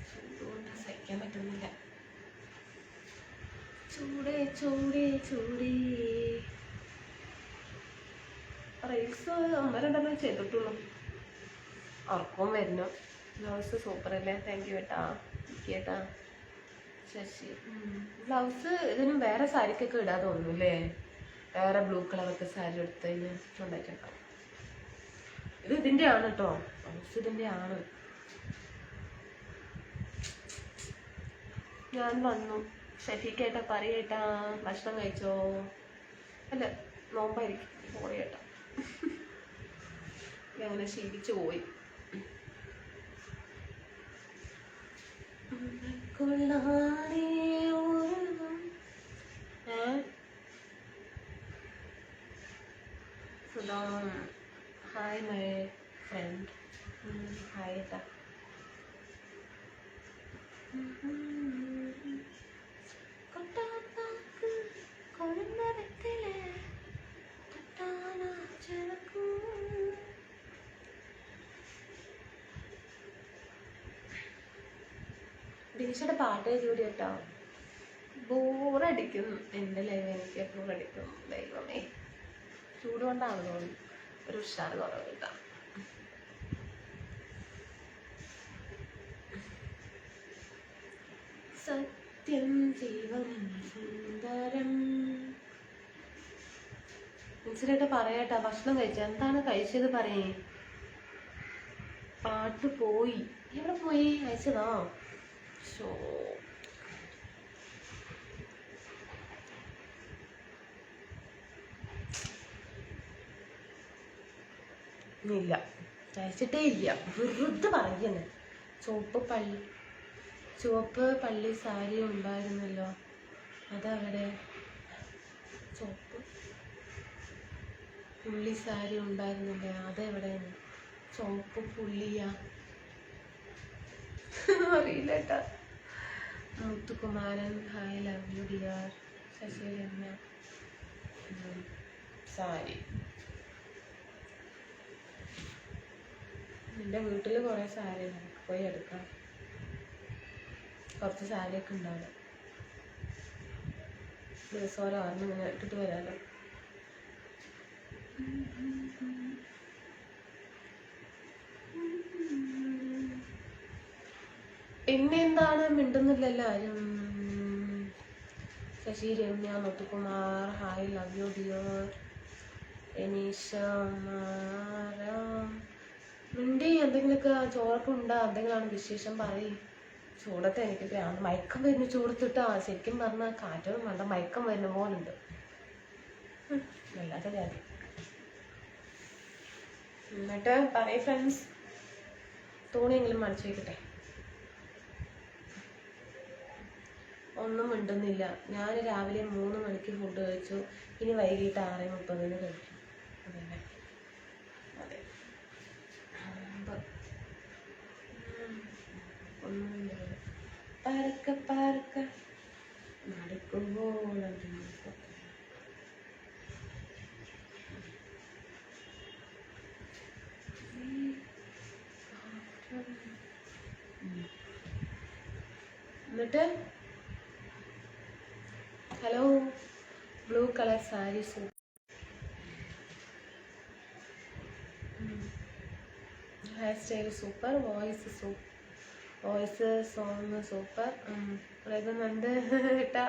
ചൂടുകൊണ്ട് സഹിക്കാൻ പറ്റുന്നില്ല. ചൂടേ ചൂടേ ചൂടേ. റീൽസ് 1-2 ചെയ്തിട്ടുള്ളൂ. ഉറക്കവും വരുന്നു. ബ്ലൗസ് സൂപ്പർ അല്ലേ? താങ്ക് യു ഏട്ടാ. കേട്ടാ ശശി. ബ്ലൗസ് ഇതിനും വേറെ സാരിക്കൊക്കെ ഇടാൻ തോന്നുന്നു അല്ലേ? വേറെ ബ്ലൂ കളറൊക്കെ സാരി എടുത്ത് കഴിഞ്ഞാൽ ഉണ്ടായിട്ടുണ്ടാവും. ഇത് ഇതിൻ്റെ ആണ് കേട്ടോ, ബ്ലൗസ് ഇതിൻ്റെ ആണ്. ഞാൻ വന്നു. ഷഫീക്കേട്ടാ പറയേട്ടാ. ഭക്ഷണം കഴിച്ചോ? അല്ല, നോമ്പായിരിക്കും. പോയേട്ടാ, അങ്ങനെ ശീലിച്ചു പോയി. Hi my friend. ഹായ് ഏട്ടാ. ദിനേശയുടെ പാട്ടേ ജോലി കേട്ടോ. ബോറടിക്കുന്നു എൻ്റെ ലൈവ്. എനിക്ക് ബോറടിക്കും. ദൈവമേ, ചൂട് കൊണ്ടാണ് തോന്നുന്നു ഒരു ഉഷാറ് കുറവ് കിട്ടാം. സത്യം ജീവനം സുന്ദരം. മനസ്സിലായിട്ട് പറയാട്ടാ. ഭക്ഷണം കഴിച്ച? എന്താണ് കഴിച്ചത് പറയേ. പാട്ട് പോയി. എവിടെ പോയി? അയച്ചതാ. ഷോ ഇല്ല, അയച്ചിട്ടേ ഇല്ല. വെറുതെ പറയുന്നേ. ചുവപ്പ് പള്ളി സാരി ഉണ്ടായിരുന്നല്ലോ, അതവിടെ. ചുവപ്പ് പുള്ളി സാരി ഉണ്ടായിരുന്നില്ലേ, അതെവിടെയാണ്? ചുവപ്പ് പുള്ളിയാ? അറിയില്ല കേട്ടാ. Muthukumaran hi love you dear. Sasiramya sari. എൻ്റെ വീട്ടിൽ കുറേ സാരി നമുക്ക് പോയി എടുക്കാം. കുറച്ച് സാരിയൊക്കെ ഉണ്ടാവും. ദിവസം ഓരോ ഇങ്ങനെ ഇട്ടിട്ട് വരാമല്ലോ. പിന്നെ എന്താണ് മിണ്ടുന്നില്ലല്ലോ ആരും. Sasi Ramya Muthukumar hi love you dear. Enisha മിണ്ടി എന്തെങ്കിലുമൊക്കെ ചോറൊക്കെ ഉണ്ടാ, എന്തെങ്കിലാണ് വിശേഷം പറയും. ചൂടത്ത് എനിക്ക് മയക്കം വരുന്നു ചൂടത്തിട്ടാ. ശരിക്കും പറഞ്ഞാൽ കാറ്റൊന്നും വേണ്ട, മയക്കം വരുന്ന പോലുണ്ട്. വല്ലാത്ത കാര്യം. എന്നിട്ട് പറയ ഫ്രണ്ട്സ്, തുണിയെങ്കിലും മടിച്ചു വയ്ക്കട്ടെ. ഒന്നും മിണ്ടുന്നില്ല. ഞാൻ രാവിലെ 3 മണിക്ക് ഫുഡ് കഴിച്ചു. ഇനി വൈകിട്ട് 6:30 കഴിക്കും. അതന്നെ അതെ. ഒന്നുമില്ല. പറക്ക പറക്ക നടക്കുമ്പോൾ എന്നിട്ട് hello. Blue colour sari super. Hair style super. Voice song super. പറയുന്നുണ്ട് കേട്ടാ.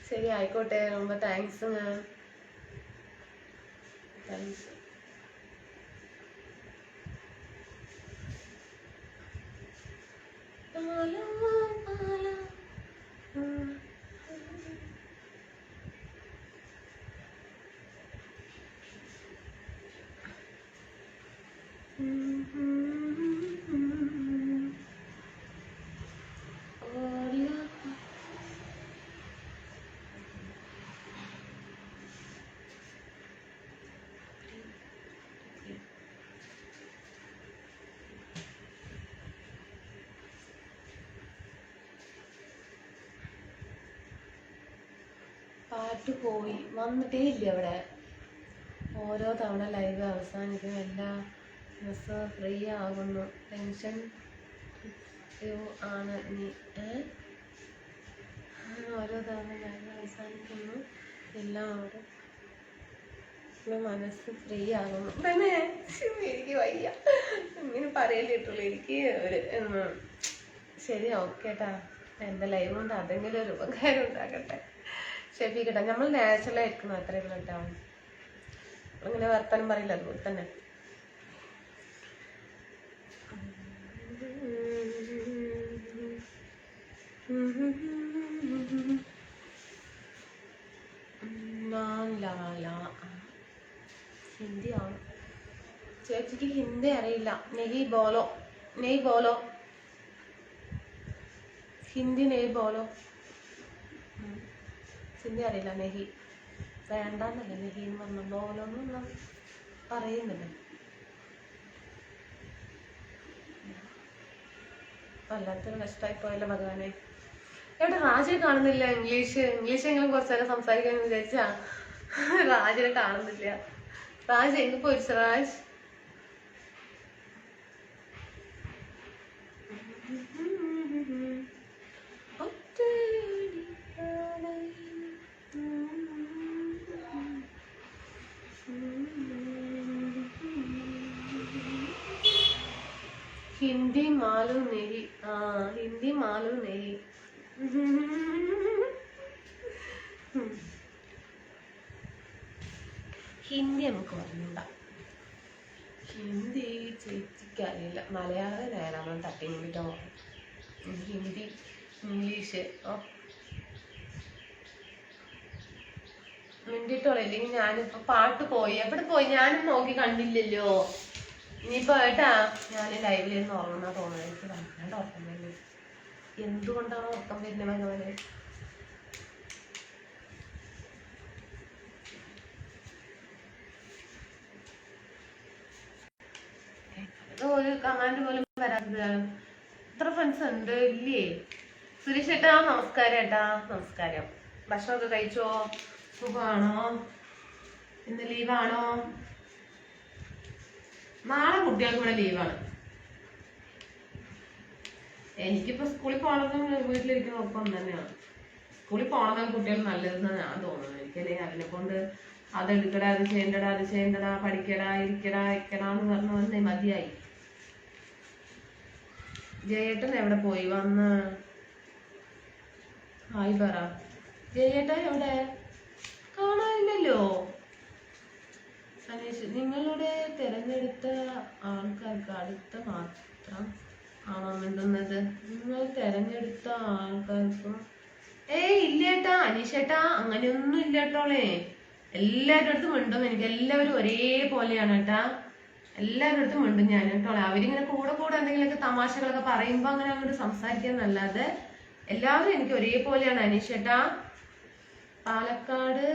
ശരി ആയിക്കോട്ടെ. ரொம்ப താങ്ക്സ് മാം. താങ്ക്സ്. പാട്ട് പോയി വന്നിട്ടേ ഇല്ല അവിടെ. ഓരോ തവണ ലൈവ് അവസാനിക്കും. എല്ലാ ദിവസവും ഫ്രീ ആകുന്നു. ടെൻഷൻ ആണ് നീ. ഓരോ തവണ ലൈവ് അവസാനിക്കുന്നു. എല്ലാവരും മനസ്സ് ഫ്രീ ആകുന്നു. തന്നെ എനിക്ക് വയ്യ ഇങ്ങനെ പറയലിട്ടുള്ളൂ. എനിക്ക് ഒരു ശരി ഓക്കേട്ടാ. എൻ്റെ ലൈവ് കൊണ്ട് അതെങ്കിലും ഒരു ഉപകാരം ഉണ്ടാക്കട്ടെ. ക്ഷമിക്കട്ടെ. നമ്മൾ നാച്ചുറലായിരിക്കണം. അത്രയും കേട്ടാവും. അങ്ങനെ വർത്താനം പറയില്ല. അതുപോലെ തന്നെ ഹിന്ദിയാണ്. ചേച്ചിക്ക് ഹിന്ദി അറിയില്ല. നെയ് ബോലോ ഹിന്ദി നെയ് ബോലോ. ഹിന്ദി അറിയില്ല. നെഹി വേണ്ടെന്നല്ല. നെഹി എന്ന് പറഞ്ഞ ബോലോന്നൊന്നും പറയുന്നില്ല. വല്ലാത്തൊരു കഷ്ടമായി പോയല്ലോ ഭഗവാനെ. എവിടെ റാജിനെ കാണുന്നില്ല. ഇംഗ്ലീഷെങ്കിലും കുറച്ചു നേരം സംസാരിക്കാമെന്ന് വിചാരിച്ചാ റാജിനെ കാണുന്നില്ല. റാജ് എങ്ങ് പോയിച്ചു റാജ്? ഹിന്ദി മാലു നെഹി. ഹിന്ദി മാലു നെഹി. ഹിന്ദി നമുക്ക് പറഞ്ഞൂട. ഹിന്ദി ചേച്ചിക്കറിയില്ല. മലയാളം നേരാമൻ തട്ടിങ്ങിട്ടോ. ഹിന്ദി ഇംഗ്ലീഷ് മിണ്ടിട്ടോളൂ. ഇല്ലെങ്കിൽ ഞാനിപ്പോ പാട്ട് പോയി. എവിടെ പോയി ഞാനും നോക്കി കണ്ടില്ലല്ലോ. ഇനിയിപ്പോ ഏട്ടാ ഞാൻ ലൈവിലിരുന്ന് ഉറങ്ങുന്ന തോന്നുന്നത്. എനിക്ക് വല്ലാണ്ട് ഉറക്കം വരുന്നത്. എന്തുകൊണ്ടാണ് ഉറക്കം വരുന്നത് ഭഗവാനെ? ഒരു കമാൻഡ് പോലും വരാത്തത്. ഇത്ര ഫ്രണ്ട്സ് ഉണ്ട് ഇല്ലേ? സുരേഷ് ഏട്ടാ നമസ്കാരം ഏട്ടാ, നമസ്കാരം. ഭക്ഷണമൊക്കെ കഴിച്ചോ? സുഖമാണോ? ഇന്ന് ലീവാണോ? നാളെ കുട്ടികൾക്ക് ഇവിടെ ലീവാണ്. എനിക്കിപ്പോ സ്കൂളിൽ പോകണതും വീട്ടിലിരിക്കുന്ന ഒപ്പം തന്നെയാണ്. സ്കൂളിൽ പോകണതാണ് കുട്ടികൾ നല്ലതെന്ന് ഞാൻ തോന്നുന്നു. എനിക്കല്ലെങ്കിൽ അതിനെ കൊണ്ട് അതെടുക്കടാ, അത് ചെയ്യണ്ടടാ, അത് ചെയ്യണ്ടടാ, പഠിക്കടാ, ഇരിക്കടാ, ഇരിക്കടാന്ന് പറഞ്ഞു വന്നേ മതിയായി. ജയേട്ടൻ എവിടെ പോയി? വന്ന് ഹായ് പറ. ജയേട്ടൻ എവിടെ? കാണാനില്ലല്ലോ. അനീഷ്, നിങ്ങളുടെ തിരഞ്ഞെടുത്ത ആൾക്കാർക്ക് അടുത്ത മാത്രം ആണോ മിണ്ടുന്നത്? നിങ്ങൾ തിരഞ്ഞെടുത്ത ആൾക്കാർക്കും ഇല്ലേട്ടാ അനീഷേട്ടാ, അങ്ങനെയൊന്നും ഇല്ലേട്ടോളേ. എല്ലാവരുടെ അടുത്തും മിണ്ടും. എനിക്ക് എല്ലാവരും ഒരേപോലെയാണ് കേട്ടാ. എല്ലാവരുടെ അടുത്തും മിണ്ടും ഞാൻ കേട്ടോളെ. അവരിങ്ങനെ കൂടെ കൂടെ എന്തെങ്കിലുമൊക്കെ തമാശകളൊക്കെ പറയുമ്പോ അങ്ങനെ അങ്ങോട്ട് സംസാരിക്കാന്നല്ലാതെ എല്ലാവരും എനിക്ക് ഒരേപോലെയാണ് അനീഷേട്ടാ. പാലക്കാട്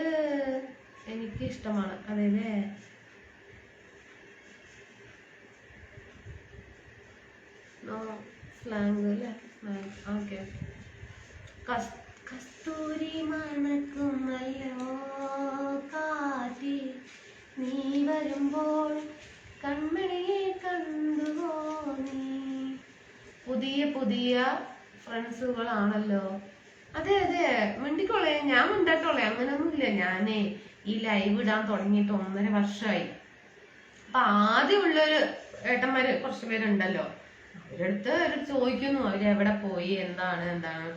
എനിക്ക് ഇഷ്ടമാണ്. അതെല്ലേ? സ്ലാങ് അല്ലേ? ഓക്കെ. കസ്തൂരി മണക്കുന്നല്ലോ കാറ്റി, നീ വരുമ്പോൾ കൺമണിയെ കണ്ടുവോ നീ. പുതിയ പുതിയ ഫ്രണ്ട്സുകളാണല്ലോ. അതെ അതെ, മിണ്ടിക്കോളെ, ഞാൻ മിണ്ടട്ടോളെ, അങ്ങനെയൊന്നുമില്ല. ഞാനേ ഈ ലൈവ് ഇടാൻ തുടങ്ങിയിട്ട് 1.5 വർഷമായി. അപ്പൊ ആദ്യമുള്ളൊരു ഏട്ടന്മാര് കുറച്ച് പേരുണ്ടല്ലോ, അവരടുത്ത് ചോദിക്കുന്നു അവരെവിടെ പോയി, എന്താണ്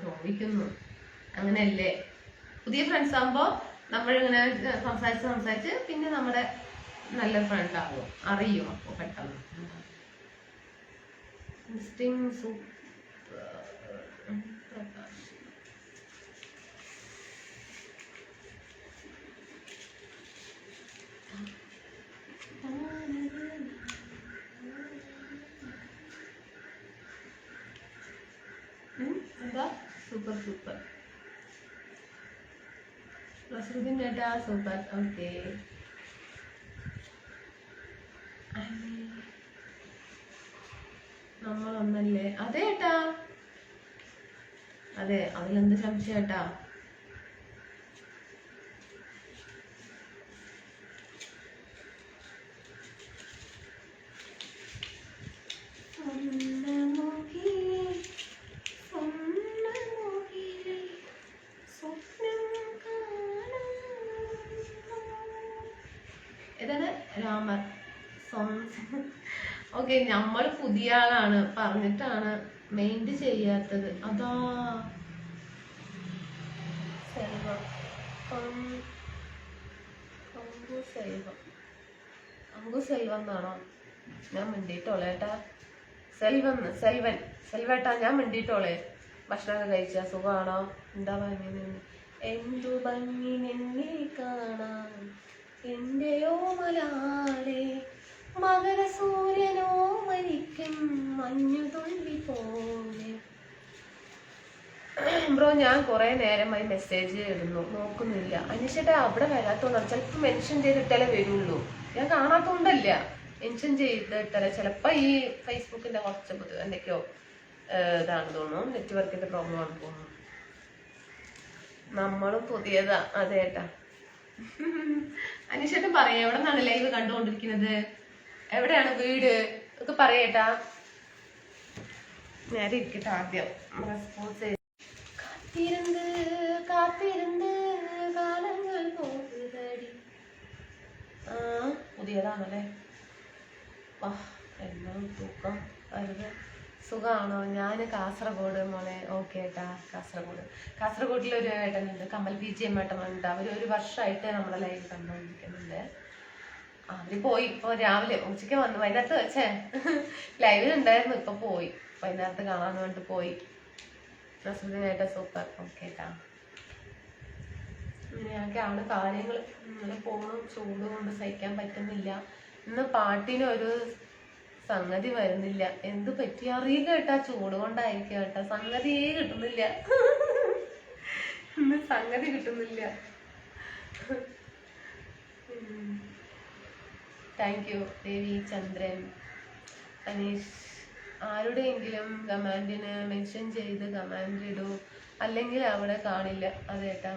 ചോദിക്കുന്നു. അങ്ങനെയല്ലേ പുതിയ ഫ്രണ്ട്സ് ആകുമ്പോ നമ്മളിങ്ങനെ സംസാരിച്ച് പിന്നെ നമ്മുടെ നല്ല ഫ്രണ്ട് ആകും, അറിയും അപ്പൊ പെട്ടെന്ന്. എന്താ സൂപ്പർ സൂപ്പർ നസ്രുദ്ദീൻ ഏട്ടാ, സൂപ്പർ. ഓക്കെ. നമ്മളൊന്നല്ലേ? അതെ ഏട്ടാ, അതെ, അതിലെന്ത് സംശയം ഏട്ടാ. ഏതാണ്? രാമർ സോങ്സ്. ഓക്കെ, നമ്മൾ പുതിയ ആളാണ് പറഞ്ഞിട്ടാണ് മെയിൻറ്റ് ചെയ്യാത്തത്. അതാ സെൽവം, അങ്കു സെൽവം എന്നാണോ? ഞാൻ മിണ്ടിട്ടോളെ ഏട്ടാ. സെൽവേട്ടാ, ഞാൻ മിണ്ടിട്ടോളെ. ഭക്ഷണമൊക്കെ കഴിച്ച സുഖമാണോ? എന്താ ഭംഗി, എന്തു ഭംഗി നിന്നെ കാണാൻ എന്റെയോ മലാളെ, മകര സൂര്യനോ മരിക്കും മഞ്ഞു തുള്ളി പോലെ. ബ്രോ, ഞാൻ കുറെ നേരമായി മെസ്സേജ് ഇടുന്നു, നോക്കുന്നില്ല. അനീഷേട്ടാ അവിടെ വരാത്തോണ്ടാണ്. ചിലപ്പോൾ മെൻഷൻ ചെയ്തിട്ടല്ലേ വരുള്ളൂ. ഞാൻ കാണാത്തോണ്ടല്ല, മെൻഷൻ ചെയ്തിട്ടല്ലേ. ചിലപ്പോ ഈ ഫേസ്ബുക്കിന്റെ കുറച്ച് എന്തൊക്കെയോ ഇതാണ് തോന്നുന്നു, നെറ്റ്വർക്കിന്റെ പ്രോബ്ലം ആണ് തോന്നുന്നു. നമ്മളും പുതിയതാ. അതെ ഏട്ടാ. അനീഷേട്ടൻ പറയാ, എവിടെ നിന്നാണ് ലൈവ് കണ്ടുകൊണ്ടിരിക്കുന്നത്, എവിടെയാണ് വീട് ഒക്കെ പറയേട്ടാ. നേരെ ഇരിക്കട്ടെ. ആദ്യം റെസ്പോൺസ് ചെയ്ത് കാത്തിരുന്ന് കാലങ്ങൾ പോകുതടി. പുതിയതാണല്ലേ? വാ, എന്നാ തൂക്കം വരുത്. സുഖമാണോ? ഞാൻ കാസർഗോഡ് മോളെ. ഓക്കെ ഏട്ടാ, കാസർഗോഡിലൊരു ഏട്ടനുണ്ട്, കമൽ BGM ഏട്ടനുണ്ട്. അവർ 1 വർഷമായിട്ട് നമ്മുടെ ലൈവ് കണ്ടുകൊണ്ടിരിക്കുന്നുണ്ട്. അവര് പോയി. ഇപ്പോൾ രാവിലെ ഉച്ചയ്ക്ക് വന്നു, വൈകുന്നേരത്ത് വെച്ചേ ലൈവിലുണ്ടായിരുന്നു. ഇപ്പൊ പോയി, വൈകുന്നേരത്ത് കാണാന്ന് പറഞ്ഞിട്ട് പോയി. നസ്രുദ്ദീനായിട്ട് സൂപ്പർ. ഓക്കെ ഏട്ടാ. അങ്ങനെയൊക്കെയാണ് കാര്യങ്ങൾ. ഇങ്ങനെ പോകണം, ചൂട് കൊണ്ട് സഹിക്കാൻ പറ്റുന്നില്ല. ഇന്ന് പാട്ടിനൊരു സംഗതി വരുന്നില്ല. എന്ത് പറ്റി അറിയുക കേട്ടാ, ചൂട് കൊണ്ടായിരിക്കും കേട്ടാ. സംഗതിയേ കിട്ടുന്നില്ല. ഇന്ന് സംഗതി കിട്ടുന്നില്ല. താങ്ക് യു ദേവി ചന്ദ്രൻ, അനീഷ് ആരുടെയെങ്കിലും കമാൻഡിന് മെൻഷൻ ചെയ്ത് കമാൻഡ് ഇടൂ, അല്ലെങ്കിൽ അവിടെ കാണില്ല. അതേട്ടാ.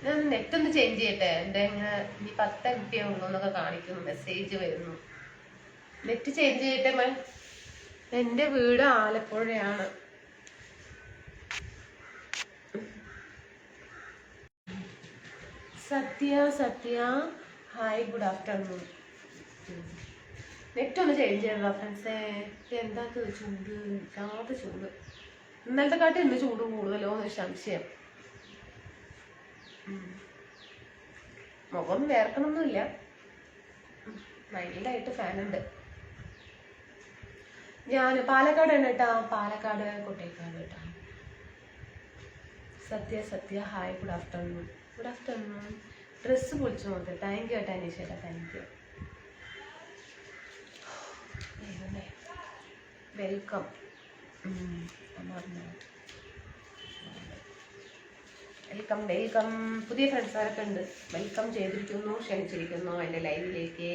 ഞാൻ നെറ്റ് ഒന്ന് ചേഞ്ച് ചെയ്യട്ടെ. എൻ്റെ ഇങ്ങനെ ഇനി 10 MB ഉള്ളൂ എന്നൊക്കെ കാണിക്കുന്നു, മെസ്സേജ് വരുന്നു. നെറ്റ് ചേഞ്ച് ചെയ്യട്ടെ മാൻ. എൻ്റെ വീട് ആലപ്പുഴയാണ്. സത്യ ഹായ്, ഗുഡ് ആഫ്റ്റർനൂൺ. നെറ്റ് ഒന്ന് ചേഞ്ച് ചെയ്യണോ ഫ്രണ്ട്സേ? എന്താ ചൂട്, ഇല്ലാത്ത ചൂട്. ഇന്നലത്തെ കാട്ടി ഇന്ന് ചൂട് കൂടുതലോ എന്ന് സംശയം. മുഖം വേർക്കണമൊന്നുമില്ല, മൈൽഡായിട്ട് ഫാനുണ്ട്. ഞാൻ പാലക്കാടാണ് കേട്ടാ, പാലക്കാട് കൊട്ടേക്കാട് കേട്ടാ. Sathya hi, good afternoon. Good afternoon. Dress പൊളിച്ചു നോക്ക്. താങ്ക് യു ഏട്ടാ അനീഷേട്ടാ, thank you. Welcome. Welcome welcome. പുതിയ ഫ്രണ്ട്സുകാരൊക്കെ ഉണ്ട്, വെൽക്കം ചെയ്തിരിക്കുന്നു, ക്ഷണിച്ചിരിക്കുന്നു എൻ്റെ ലൈവിലേക്ക്.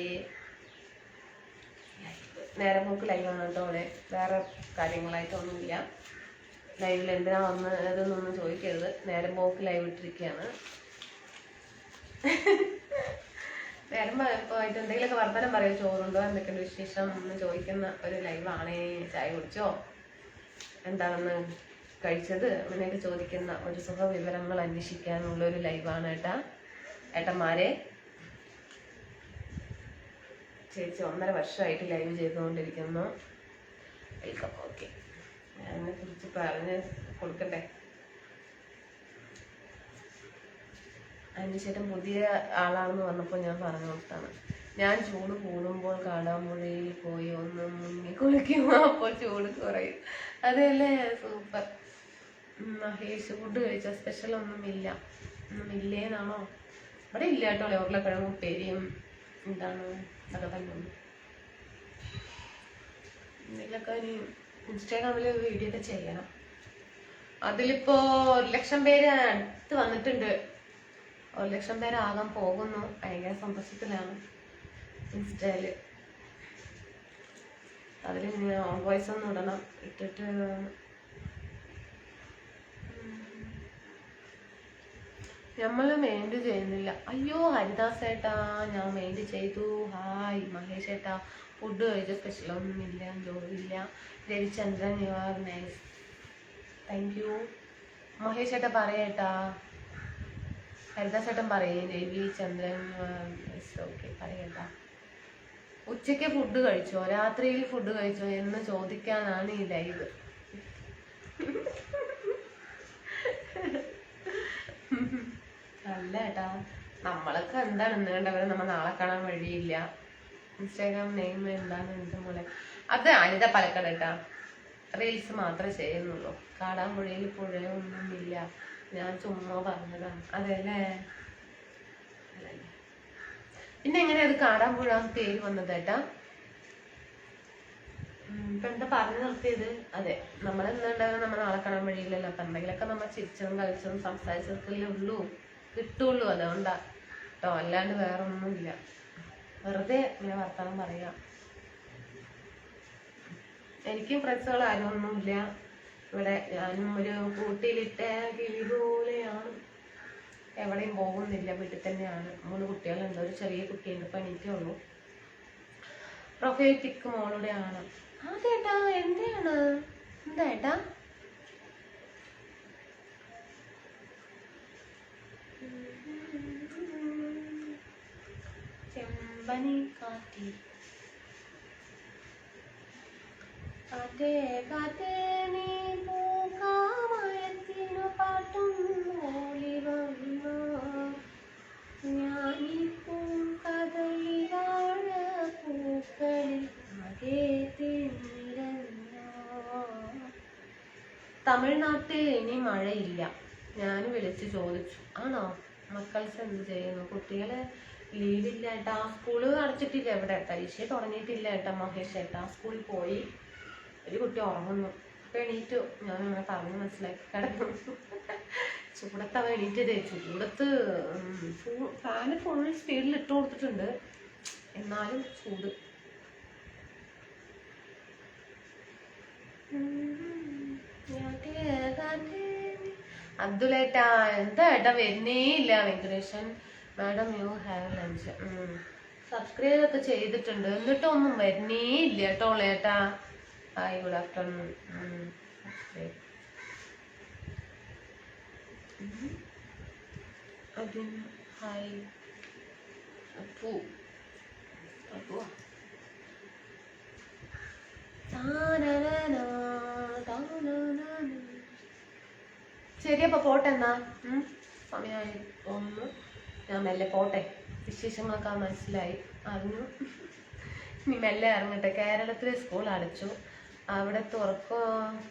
നേരെ പോക്ക് ലൈവാണ് കേട്ടോ. അവിടെ വേറെ കാര്യങ്ങളായിട്ടൊന്നുമില്ല. ലൈവിൽ എന്തിനാ വന്ന് ഇതൊന്നും ചോദിക്കരുത്. നേരെ പോക്ക് ലൈവ് ഇട്ടിരിക്കുകയാണ്. നേരം പോയിട്ട് എന്തെങ്കിലുമൊക്കെ വർത്തമാനം പറയുമോ, ചോറുണ്ടോ, എന്തൊക്കെയുണ്ട് വിശേഷം എന്ന് ചോദിക്കുന്ന ഒരു ലൈവാണേ. ചായ കുടിച്ചോ, എന്താണെന്ന് കഴിച്ചത്, അങ്ങനെയൊക്കെ ചോദിക്കുന്ന ഒരു സുഖവിവരങ്ങൾ അന്വേഷിക്കാനുള്ള ഒരു ലൈവാണ് ഏട്ടന്മാരെ. ചേച്ചി 1.5 വർഷമായിട്ട് ലൈവ് ചെയ്തുകൊണ്ടിരിക്കുന്നു. വെൽക്കം. ഓക്കെ, ഞാൻ അതിനെ കുറിച്ച് പറഞ്ഞ് കൊടുക്കട്ടെ. അതിനുശേഷം പുതിയ ആളാണെന്ന് പറഞ്ഞപ്പോൾ ഞാൻ പറഞ്ഞു കൊടുത്താണ്. ഞാൻ ചൂട് കൂടുമ്പോൾ കാടാമ്പുഴയിൽ പോയി ഒന്ന് മുങ്ങി കുളിക്കും, അപ്പോൾ ചൂട് കുറയും. അതല്ലേ, സൂപ്പർ. മഹേഷ്, ഫുഡ് കഴിച്ച സ്പെഷ്യൽ ഒന്നുമില്ലേന്നാണോ? ഇവിടെ ഇല്ല കേട്ടോ. ഉരുളക്കിഴങ്ങും ഉപ്പേരിയും എന്താണ് അതൊക്കെ തന്നെ ഉണ്ട്. എന്തെങ്കിലുമൊക്കെ ഇനി ഇൻസ്റ്റാഗ്രാമിൽ വീഡിയോ ഒക്കെ ചെയ്യണം. അതിലിപ്പോ 1 ലക്ഷം പേര് അടുത്ത് വന്നിട്ടുണ്ട്. 1 ലക്ഷം പേരാകാൻ പോകുന്നു. ഭയങ്കര സന്തോഷത്തിലാണ് ഇൻസ്റ്റയില്. അതിൽ വോയിസ് ഒന്നും ഇടണം, ഇട്ടിട്ട് നമ്മൾ മെയിൻറ്റ് ചെയ്യുന്നില്ല. അയ്യോ ഹരിദാസേട്ടാ, ഞാൻ മെയിൻറ്റ് ചെയ്തു. ഹായ് മഹേഷ് ഏട്ടാ, ഫുഡ് കഴിച്ച സ്പെഷ്യലൊന്നുമില്ല, ജോലിയില്ല. Ravichandran, you are nice, thank U. Mahesh ഏട്ടാ പറയേട്ടാ, ഹരിദാസേട്ടൻ പറയേ. രവിചന്ദ്രൻ, ഓക്കെ പറയേട്ടാ. ഉച്ചയ്ക്ക് ഫുഡ് കഴിച്ചോ, രാത്രിയിൽ ഫുഡ് കഴിച്ചോ എന്ന് ചോദിക്കാനാണ് ഈ ലൈവ്. അല്ല ഏട്ടാ, നമ്മളൊക്കെ എന്താണ് ഇന്ന് കണ്ടവരെ നമ്മൾ നാളെ കാണാൻ വഴിയില്ല. ഇൻസ്റ്റാഗ്രാം നെയിം എന്താണ് എൻ്റെ മോളെ? അത് അനിത പാലക്കാട് ഏട്ടാ. റീൽസ് മാത്രമേ ചെയ്യുന്നുള്ളൂ. കാടാമ്പുഴയിൽ പുഴയൊന്നുമില്ല, ഞാൻ ചുമ്മാ പറഞ്ഞതാണ്. അതല്ലേ, പിന്നെ എങ്ങനെയാ അത് കാടാമ്പുഴ പേര് വന്നത് ഏട്ടാ? ഇപ്പൊ എന്താ പറഞ്ഞു നിർത്തിയത്? അതെ, നമ്മളെന്തുണ്ടാകും, നമ്മൾ നാളെ കാണാൻ വഴിയില്ലല്ലോ. അപ്പൊ എന്തെങ്കിലുമൊക്കെ നമ്മൾ ചിരിച്ചതും കളിച്ചതും സംസാരിച്ചതൊക്കെ ഉള്ളൂ കിട്ടുള്ളൂ. അതുകൊണ്ടാ കേട്ടോ, അല്ലാണ്ട് വേറെ ഒന്നുമില്ല. വെറുതെ ഇങ്ങനെ വർത്തമാനം പറയാ. എനിക്കും ഫ്രണ്ട്സുകൾ ആരും ഒന്നുമില്ല ഇവിടെ. ഞാനും ഒരു കൂട്ടിയിലിട്ട കിളി പോലെയാണ്, എവിടെയും പോകുന്നില്ല, വീട്ടിൽ തന്നെയാണ്. 3 കുട്ടികളുണ്ട്, ഒരു ചെറിയ കുട്ടിയുണ്ട്, ഇപ്പൊ എനിക്കുള്ളൂ. പ്രൊഫൈൽ പിക്ക് മോളുടെ ആണ്. അതേട്ടാ, എന്താണ് എന്താ ഏട്ടാ? ചെമ്പനി കാറ്റി കാറ്റേ കാറ്റേ നീ പൂക്കാമയത്തിനു പാട്ടും മൂളി വന്നു, ഞാനീ പൂക്കഥയിലാഴ പൂക്കളിൽ മകേ തിന്നിരഞ്ഞോ. തമിഴ്നാട്ടിൽ ഇനി മഴയില്ല. ഞാൻ വിളിച്ച് ചോദിച്ചു, ആണോ? മക്കൾസ് എന്ത് ചെയ്യുന്നു? കുട്ടികള് ലീവില്ല ഏട്ടാ, സ്കൂള് അടച്ചിട്ടില്ല. ഇവിടെ പരീക്ഷ തുടങ്ങിയിട്ടില്ല ഏട്ടാ. മഹേഷ് ഏട്ടാ സ്കൂളിൽ പോയി, ഒരു കുട്ടി ഉറങ്ങുന്നു. ഇപ്പൊ എണീറ്റു. ഞാൻ അങ്ങനെ പറഞ്ഞ് മനസ്സിലാക്കി കിടന്നു. ചൂടത്ത് എണീറ്റതേ, ചൂടത്ത് ഫാന് ഫുൾ സ്പീഡിൽ ഇട്ട് കൊടുത്തിട്ടുണ്ട്, എന്നാലും ചൂട്. അബ്ദുലേട്ടാ എന്താ ഏട്ടാ വരുന്നേ ഇല്ല. Venkatesan madam you have lunch. Subscribe ഒക്കെ ചെയ്തിട്ടുണ്ട്, എന്നിട്ടൊന്നും വരുന്നേ ഇല്ല കേട്ടോ ഏട്ടാ. Hi, good afternoon. അതിന് ഹായ് അപ്പു. അപ്പുവാ ശരി, അപ്പൊ പോട്ടെ എന്നാ. സമയമായി തോന്നുന്നു, ഞാൻ മെല്ലെ പോട്ടെ. വിശേഷങ്ങളൊക്കെ മനസ്സിലായി, അറിഞ്ഞു. ഇനി മെല്ലെ ഇറങ്ങട്ടെ. കേരളത്തിലെ സ്കൂൾ അടച്ചു, അവിടെ തുറക്കുവാന്നോ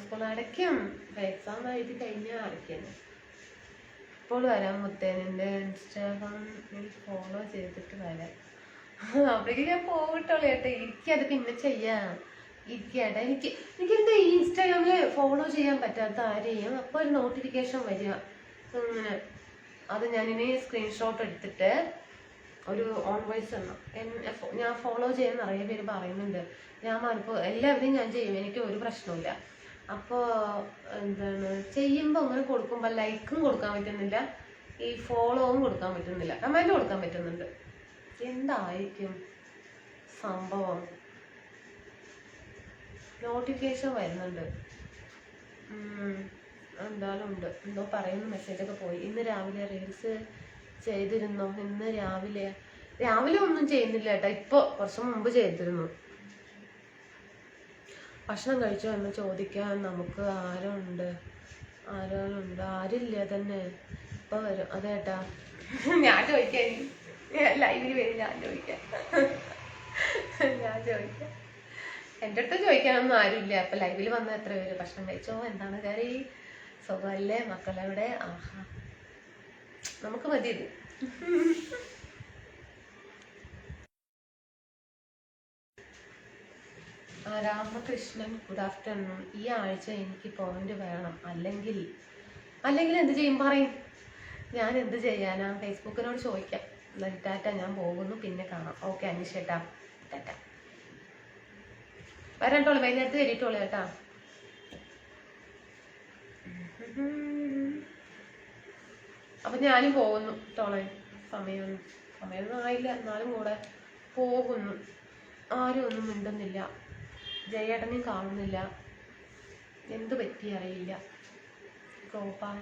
സ്കൂൾ അടയ്ക്കും. എക്സാം എഴുതി കഴിഞ്ഞാൽ അടയ്ക്കുന്നു. ഇപ്പോൾ വരാം മുത്തേ, നിന്റെ ഇൻസ്റ്റാഗ്രാം ഫോളോ ചെയ്തിട്ട് വരാം. അപ്പോഴേക്കും ഞാൻ പോകട്ടുള്ളൂ ഏട്ടാ. എനിക്കത് പിന്നെ ചെയ്യാം. ഇരിക്കേട്ടാ, എനിക്കെന്താ ഇൻസ്റ്റാഗ്രാമിൽ ഫോളോ ചെയ്യാൻ പറ്റാത്ത ആരെയും അപ്പോൾ ഒരു നോട്ടിഫിക്കേഷൻ വരിക അങ്ങനെ. അത് ഞാനിനി സ്ക്രീൻഷോട്ട് എടുത്തിട്ട് ഒരു ഓൺ വോയിസ് എണ്ണം ഞാൻ ഫോളോ ചെയ്യാൻ നിറയെ പേര് പറയുന്നുണ്ട്. ഞാൻ ഇപ്പോൾ എല്ലാവരെയും ഞാൻ ചെയ്യും, എനിക്ക് ഒരു പ്രശ്നമില്ല. അപ്പോൾ എന്താണ് ചെയ്യുമ്പോൾ അങ്ങനെ കൊടുക്കുമ്പോൾ ലൈക്കും കൊടുക്കാൻ പറ്റുന്നില്ല, ഈ ഫോളോവും കൊടുക്കാൻ പറ്റുന്നില്ല, കമൻറ്റ് കൊടുക്കാൻ പറ്റുന്നുണ്ട്. എന്തായിരിക്കും സംഭവം? നോട്ടിഫിക്കേഷൻ വരുന്നുണ്ട്, എന്തായാലും ഉണ്ട്. എന്തോ പറയുന്ന മെസ്സേജൊക്കെ പോയി. ഇന്ന് രാവിലെ റീൽസ് ചെയ്തിരുന്നോ? ഇന്ന് രാവിലെ ഒന്നും ചെയ്യുന്നില്ല കേട്ടോ, ഇപ്പോൾ കുറച്ച് മുമ്പ് ചെയ്തിരുന്നു. ഭക്ഷണം കഴിച്ചോ എന്ന് ചോദിക്കാൻ നമുക്ക് ആരുണ്ട്? ആരില്ല തന്നെ. ഇപ്പൊ വരും. അതേട്ടാ ഞാൻ ചോദിക്കാൻ, ലൈവിൽ വരും, ഞാൻ ചോദിക്കാം. എൻ്റെ അടുത്ത് ചോദിക്കാനൊന്നും ആരുമില്ല. അപ്പൊ ലൈവിൽ വന്ന എത്ര പേര് ഭക്ഷണം കഴിച്ചോ, എന്താണ് കറി, സുഖമല്ലേ, മക്കളെവിടെ? ആഹാ, നമുക്ക് മതി ഇത്. Ramakrishnan, good afternoon. ഈ ആഴ്ച എനിക്ക് പോയിന്റ് വേണം, അല്ലെങ്കിൽ എന്ത് ചെയ്യും പറയും. ഞാൻ എന്ത് ചെയ്യാനാ? ഫേസ്ബുക്കിനോട് ചോദിക്കാം. ടാറ്റ, ഞാൻ പോകുന്നു, പിന്നെ കാണാം. ഓക്കെ അന്വേഷേട്ടാ, ടാറ്റ. വരണ്ടോളൂ, വൈകുന്നേരത്ത് കയറിയിട്ടോളൂ കേട്ടാ. അപ്പൊ ഞാനും പോകുന്നു തോളെ. സമയമൊന്നും ആയില്ല, എന്നാലും കൂടെ പോകുന്നു. ആരും ഒന്നും മിണ്ടുന്നില്ല, ജയേട്ടനെയും കാണുന്നില്ല, എന്ത് പറ്റി അറിയില്ല. Gopal,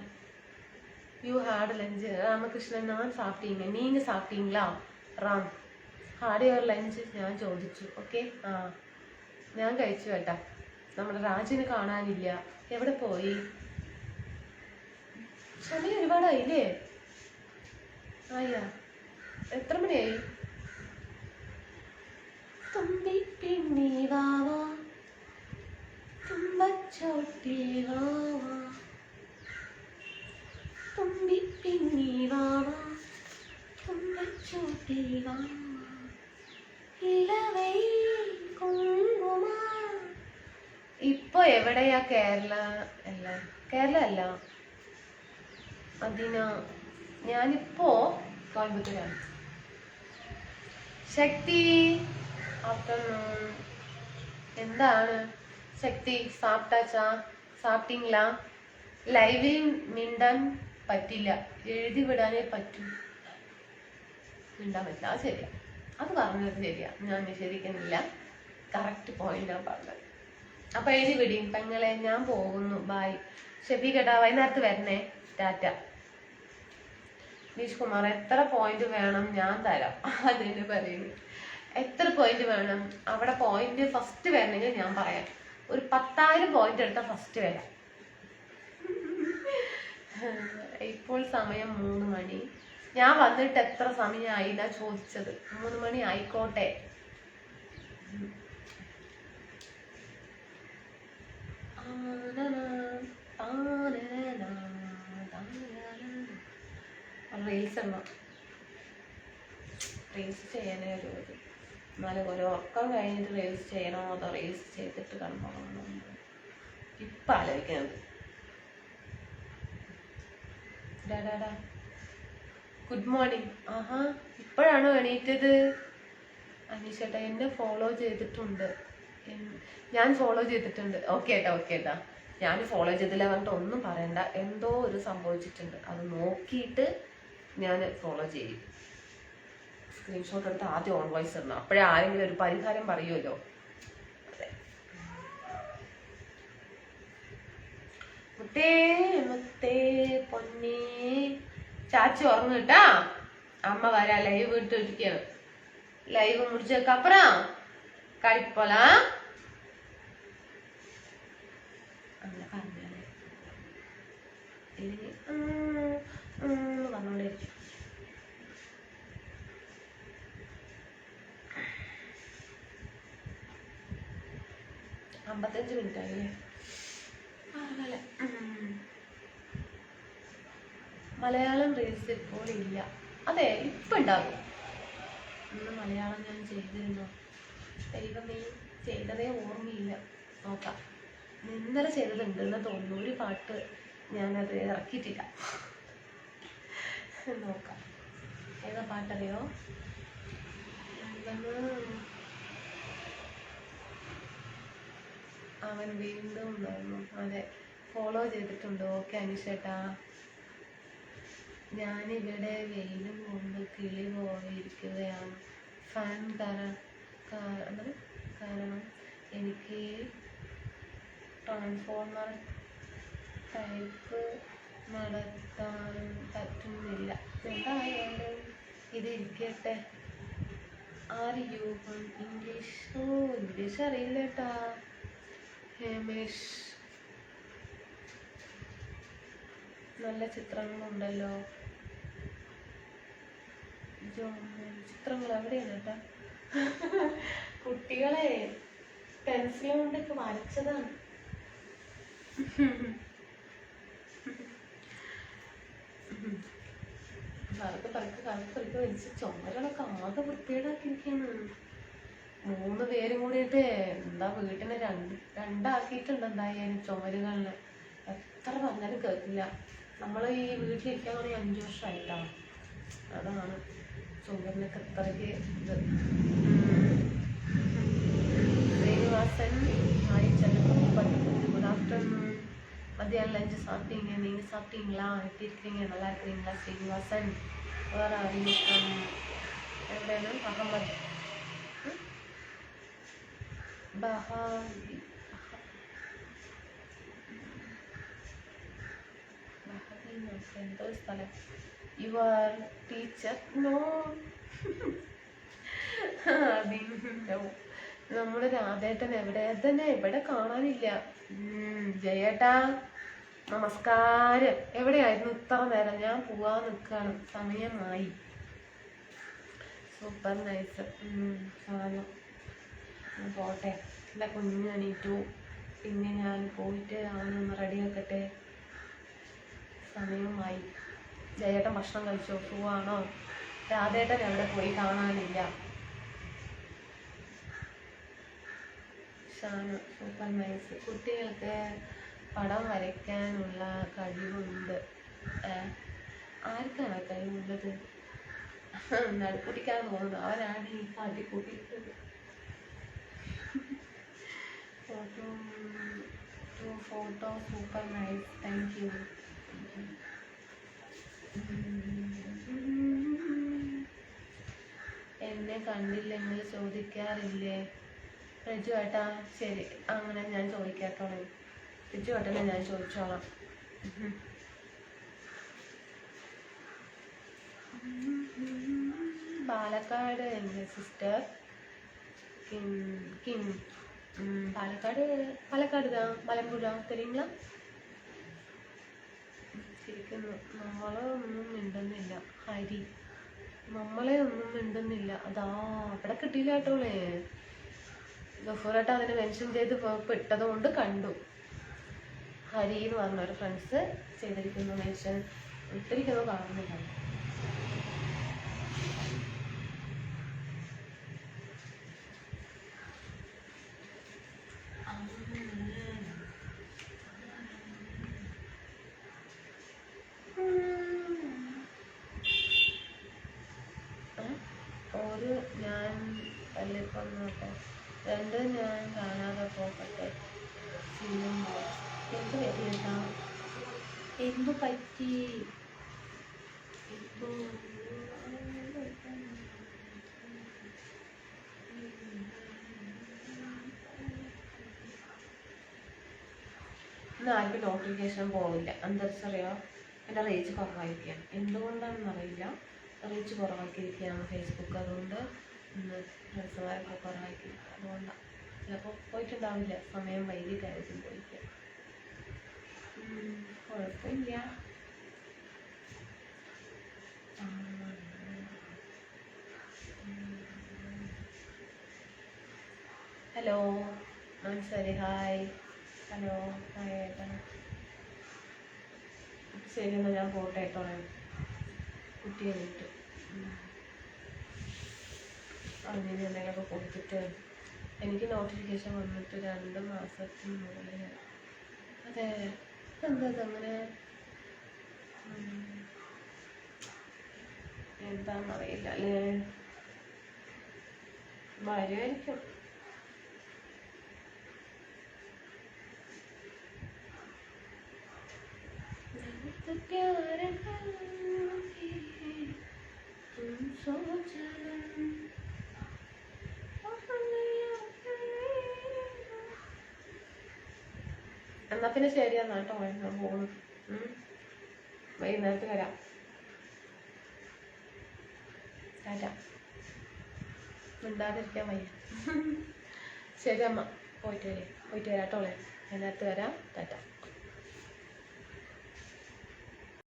you had lunch. Ramakrishnan, ഞാൻ സാപ്പിട്ടീങ്ക, നീங்க സാപ്പിട്ടീங்களா? Ram, had your lunch? ഞാൻ ചോദിച്ചു. ഓക്കെ, ഞാൻ കഴിച്ചു കേട്ടാ. നമ്മുടെ രാജിനെ കാണാനില്ല, എവിടെ പോയി? സമയം ഒരുപാടായില്ലേ? ആയാ, എത്ര മണിയായി? തുമ്പി പിണ്ണി വാവാ, തുമ്പച്ചോട്ടി വാവാ, തുമ്പി പിണ്ണി വാവാ, തുമ്പച്ചോട്ടി വാവാ, ഇളവൈ കുങ്കുമ. ഇപ്പൊ എവിടെയാ? കേരള അല്ല അതിന. ഞാനിപ്പോ കോയമ്പത്തൂരാണ്. ശക്തി, ആഫ്റ്റർനൂൺ. എന്താണ് ശക്തി, സാപ്പിട്ടാച്ചാ? സാപ്പിട്ടീங்களா? ലൈവിൽ മിണ്ടാൻ പറ്റില്ല, എഴുതി വിടാനേ പറ്റൂ. മിണ്ടാൻ പറ്റില്ല, അത് ശരിയാ. അത് പറഞ്ഞത് ശരിയാ, ഞാൻ നിഷേധിക്കുന്നില്ല. കറക്റ്റ് പോയിന്റാണ് പറഞ്ഞത്. അപ്പൊ എഴുതി വിടിയും പെങ്ങളെ. ഞാൻ പോകുന്നു, ബായ്. ഷെഫി കേട്ടാ, വൈകുന്നേരത്ത് വരണേ, ടാറ്റ. നിഷ് കുമാർ, എത്ര പോയിന്റ് വേണം? ഞാൻ തരാം. അതിന് പറയുന്നു, എത്ര പോയിന്റ് വേണം? അവിടെ പോയിന്റ് ഫസ്റ്റ് വരണമെങ്കിൽ ഞാൻ പറയാം, ഒരു 10,000 പോയിന്റ് എടുത്താൽ ഫസ്റ്റ് വരാം. ഇപ്പോൾ സമയം 3 മണി. ഞാൻ വന്നിട്ട് എത്ര സമയമായില്ല ചോദിച്ചത്. 3 മണി ആയിക്കോട്ടെ. റീൽസ് ചെയ്യാനേ ഒരു എന്നാലും ഒരു ഉറക്കം കഴിഞ്ഞിട്ട് റീൽസ് ചെയ്യണോ അതോ റീൽസ് ചെയ്തിട്ട് കണ്ടോളണം. ഇപ്പം ആലോചിക്കുന്നത്. ഡാഡാ ഗുഡ് മോർണിംഗ്. ആഹാ, ഇപ്പോഴാണോ എണീറ്റത്? അനീഷേട്ടാ എന്നെ ഫോളോ ചെയ്തിട്ടുണ്ട്. ഞാൻ ഫോളോ ചെയ്തിട്ടുണ്ട്. ഓക്കെ ഏട്ടാ ഞാൻ ഫോളോ ചെയ്തില്ല പറഞ്ഞിട്ട് ഒന്നും പറയണ്ട. എന്തോ ഒരു സംഭവിച്ചിട്ടുണ്ട്, അത് നോക്കിയിട്ട് ഞാൻ ഫോളോ ചെയ്യും. സ്ക്രീൻഷോട്ട് എടുത്ത് ആദ്യം ഓൺ വോയിസ് ഇടണം, അപ്പോഴേ ആരെങ്കിലും ഒരു പരിഹാരം പറയുമല്ലോ. അതെ, മുത്തേ മുത്തേ പൊന്നേ. ചാച്ചി ഉറങ്ങിട്ടാ, അമ്മ വരാ. ലൈവ് ഇട്ടിരിക്കുകയാണ്. ലൈവ് முடிச்சதுக்கப்புறம் கடைக்கு போலாம். അങ്ങനെ പറഞ്ഞാലേ ഇല്ലെങ്കിൽ പറഞ്ഞോണ്ടിരിക്കും. 55 മിനിറ്റ് ആയില്ലേ? മലയാളം റീൽസ് ഇപ്പോൾ ഇല്ല. അതെ, ഇപ്പം ഉണ്ടാകും. ഇന്ന് മലയാളം ഞാൻ ചെയ്തിരുന്നു. ദൈവമേ, ചെയ്തതേ ഓർമ്മയില്ല. നോക്കാം. ഇന്നലെ ചെയ്തതുണ്ടെന്ന് തോന്നുന്നു. ഒരു പാട്ട് ഞാനത് ഇറക്കിയിട്ടില്ല. നോക്കാം. ഏതാ പാട്ടറിയോ? അവൻ വീണ്ടും ഉണ്ടായിരുന്നു. അതെ, ഫോളോ ചെയ്തിട്ടുണ്ട്. ഓക്കെ അനീഷേട്ടാ. ഞാനിവിടെ വെയിലും കൊണ്ട് കിളി പോയിരിക്കുകയാണ്. ഫാൻ കാരണം എനിക്ക് ട്രാൻസ്ഫോർമർ ടൈപ്പ് നടത്താൻ പറ്റുന്നില്ല. എന്തായാലും ഇത് ഇരിക്കട്ടെ. അറിയൂ ഇംഗ്ലീഷ്? ഇംഗ്ലീഷ് അറിയില്ല കേട്ടാ. ഹേമേഷ്, നല്ല ചിത്രങ്ങളുണ്ടല്ലോ. ചിത്രങ്ങൾ എവിടെയാണ് കേട്ടാ? കുട്ടികളെ പെൻസിൽ കൊണ്ടൊക്കെ വരച്ചതാണ്. കറുത്ത് വലിച്ച് ചുമരകളൊക്കെ ആകെ വൃത്തികേടാക്കിയിരിക്കാണ്. 3 പേരും കൂടിയിട്ട് എന്താ വീട്ടിനെ രണ്ടാക്കിയിട്ടുണ്ട്. എന്തായാലും ചുമരുകളില് എത്ര പറഞ്ഞാലും കേൾക്കില്ല. നമ്മൾ ഈ വീട്ടിലിരിക്കാൻ തുടങ്ങി 5 വർഷമായിട്ടാണ്. അതാണ് ചുമരിനൊക്കെ എത്രയ്ക്ക് ഇത്. Srinivasan, hi Chellappan, good afternoon. மதியம் லஞ்சு சாப்பிட்டீங்க? நீங்கள் சாப்பிட்டீங்களா? எப்படி இருக்கிறீங்க? நல்லா இருக்கிறீங்களா? ஸ்ரீனிவாசன். வேறு அறிவிக்கம் எவ்வளோ? அகமது എന്തോ സ്ഥലം. Your teacher? നോ. അതിൻ്റെ നമ്മുടെ രാധേട്ടൻ എവിടെ? തന്നെ ഇവിടെ കാണാനില്ല. ജയേട്ടാ നമസ്കാരം. എവിടെയായിരുന്നു ഇത്ര നേരം? ഞാൻ പോവാൻ നിൽക്കുകയാണ്, സമയമായി. Super nice. സാധനം പോട്ടെ. എൻ്റെ കുഞ്ഞ് എണീറ്റു. പിന്നെ ഞാൻ പോയിട്ട് അവനൊന്ന് റെഡിയാക്കട്ടെ. സമയമായി. ജയേട്ടൻ ഭക്ഷണം കഴിച്ചോ? സുഖമാണോ? രാധേട്ടൻ എവിടെ പോയി? കാണാനില്ല. Shanu, super nice. കുട്ടികൾക്ക് പടം വരയ്ക്കാനുള്ള കഴിവുണ്ട്. ആർക്കാണ് കഴിവുള്ളത്? നടുക്കുട്ടിക്കാണ് തോന്നുന്നത്. അവരാണ് ഈ കാട്ടിക്കൂട്ടിയിട്ടത്. Photo super nice. Thank you. എന്നെ കണ്ടില്ലെങ്കിൽ ചോദിക്കാറില്ലേ? രജു ഏട്ടാ, ശരി, അങ്ങനെ ഞാൻ ചോദിക്കാത്തോളെ. രജു ഏട്ടനെ ഞാൻ ചോദിച്ചോളാം. പാലക്കാട് എൻ്റെ സിസ്റ്റർ കിം. പാലക്കാട് മലമ്പുഴ തെരിയുங்களா? ശരിക്കുന്നു. നമ്മളെ ഒന്നും മിണ്ടുന്നില്ല. ഹരി, നമ്മളെ ഒന്നും മിണ്ടുന്നില്ല. അതാ അവിടെ കിട്ടിയില്ല കേട്ടോളേ. ഗഫൂറേട്ട അതിനെ മെൻഷൻ ചെയ്ത് ഇട്ടത് കൊണ്ട് കണ്ടു. ഹരി എന്ന് പറഞ്ഞൊരു ഫ്രണ്ട്സ് ചെയ്തിരിക്കുന്നു, മെൻഷൻ ഇട്ടിരിക്കുന്നു, കാണുന്നില്ല. പണ്ട് ഞാൻ കാണാതെ പോകട്ടെ ചെയ്യുമ്പോൾ എന്ത് പറ്റിയിട്ടാ? എന്തു പറ്റി? ഇന്ന് ആർക്കും നോട്ടിഫിക്കേഷൻ പോകില്ല. എന്താണെന്നറിയോ? എൻ്റെ റേഞ്ച് കുറവായിരിക്കുകയാണ്. എന്തുകൊണ്ടാണെന്നറിയില്ല, റേഞ്ച് കുറവാക്കിയിരിക്കുകയാണ് ഫേസ്ബുക്ക്. അതുകൊണ്ട് ഇന്ന് ഫ്രണ്ട്സുകാരൊക്കെ കുറവാക്കിയിരിക്കുക. അതുകൊണ്ടാണ്. ചിലപ്പോൾ പോയിട്ടുണ്ടാവില്ല, സമയം വൈകിട്ടായിരിക്കും പോയിട്ട്. കുഴപ്പമില്ല. ഹലോ മനസ്സിലായി. ഹായ്. ഹലോ ഹായ് ഏട്ടാ. ശരി, എന്നാൽ ഞാൻ പോട്ടെ കേട്ടോ. കുട്ടിയെ വിട്ടു അങ്ങനെ എന്തെങ്കിലുമൊക്കെ കൊടുത്തിട്ട് എനിക്ക് നോട്ടിഫിക്കേഷൻ വന്നിട്ട് 2 മാസത്തിന് മുകളിൽ. അതെ, എന്താ അങ്ങനെ? എന്താണെന്നറിയില്ല അല്ലേ. വരുമായിരിക്കും. എന്നാ പിന്നെ ശരിയാന്നാ കേട്ടോ. ഞാൻ പോകുന്നു. വൈകുന്നേരത്ത് വരാം. ടാറ്റ. മിണ്ടാതിരിക്കാൻ വയ്യ. ശരി അമ്മ, പോയിട്ട് വരാം കേട്ടോ. വൈകുന്നേരത്ത് വരാം. ടാറ്റ.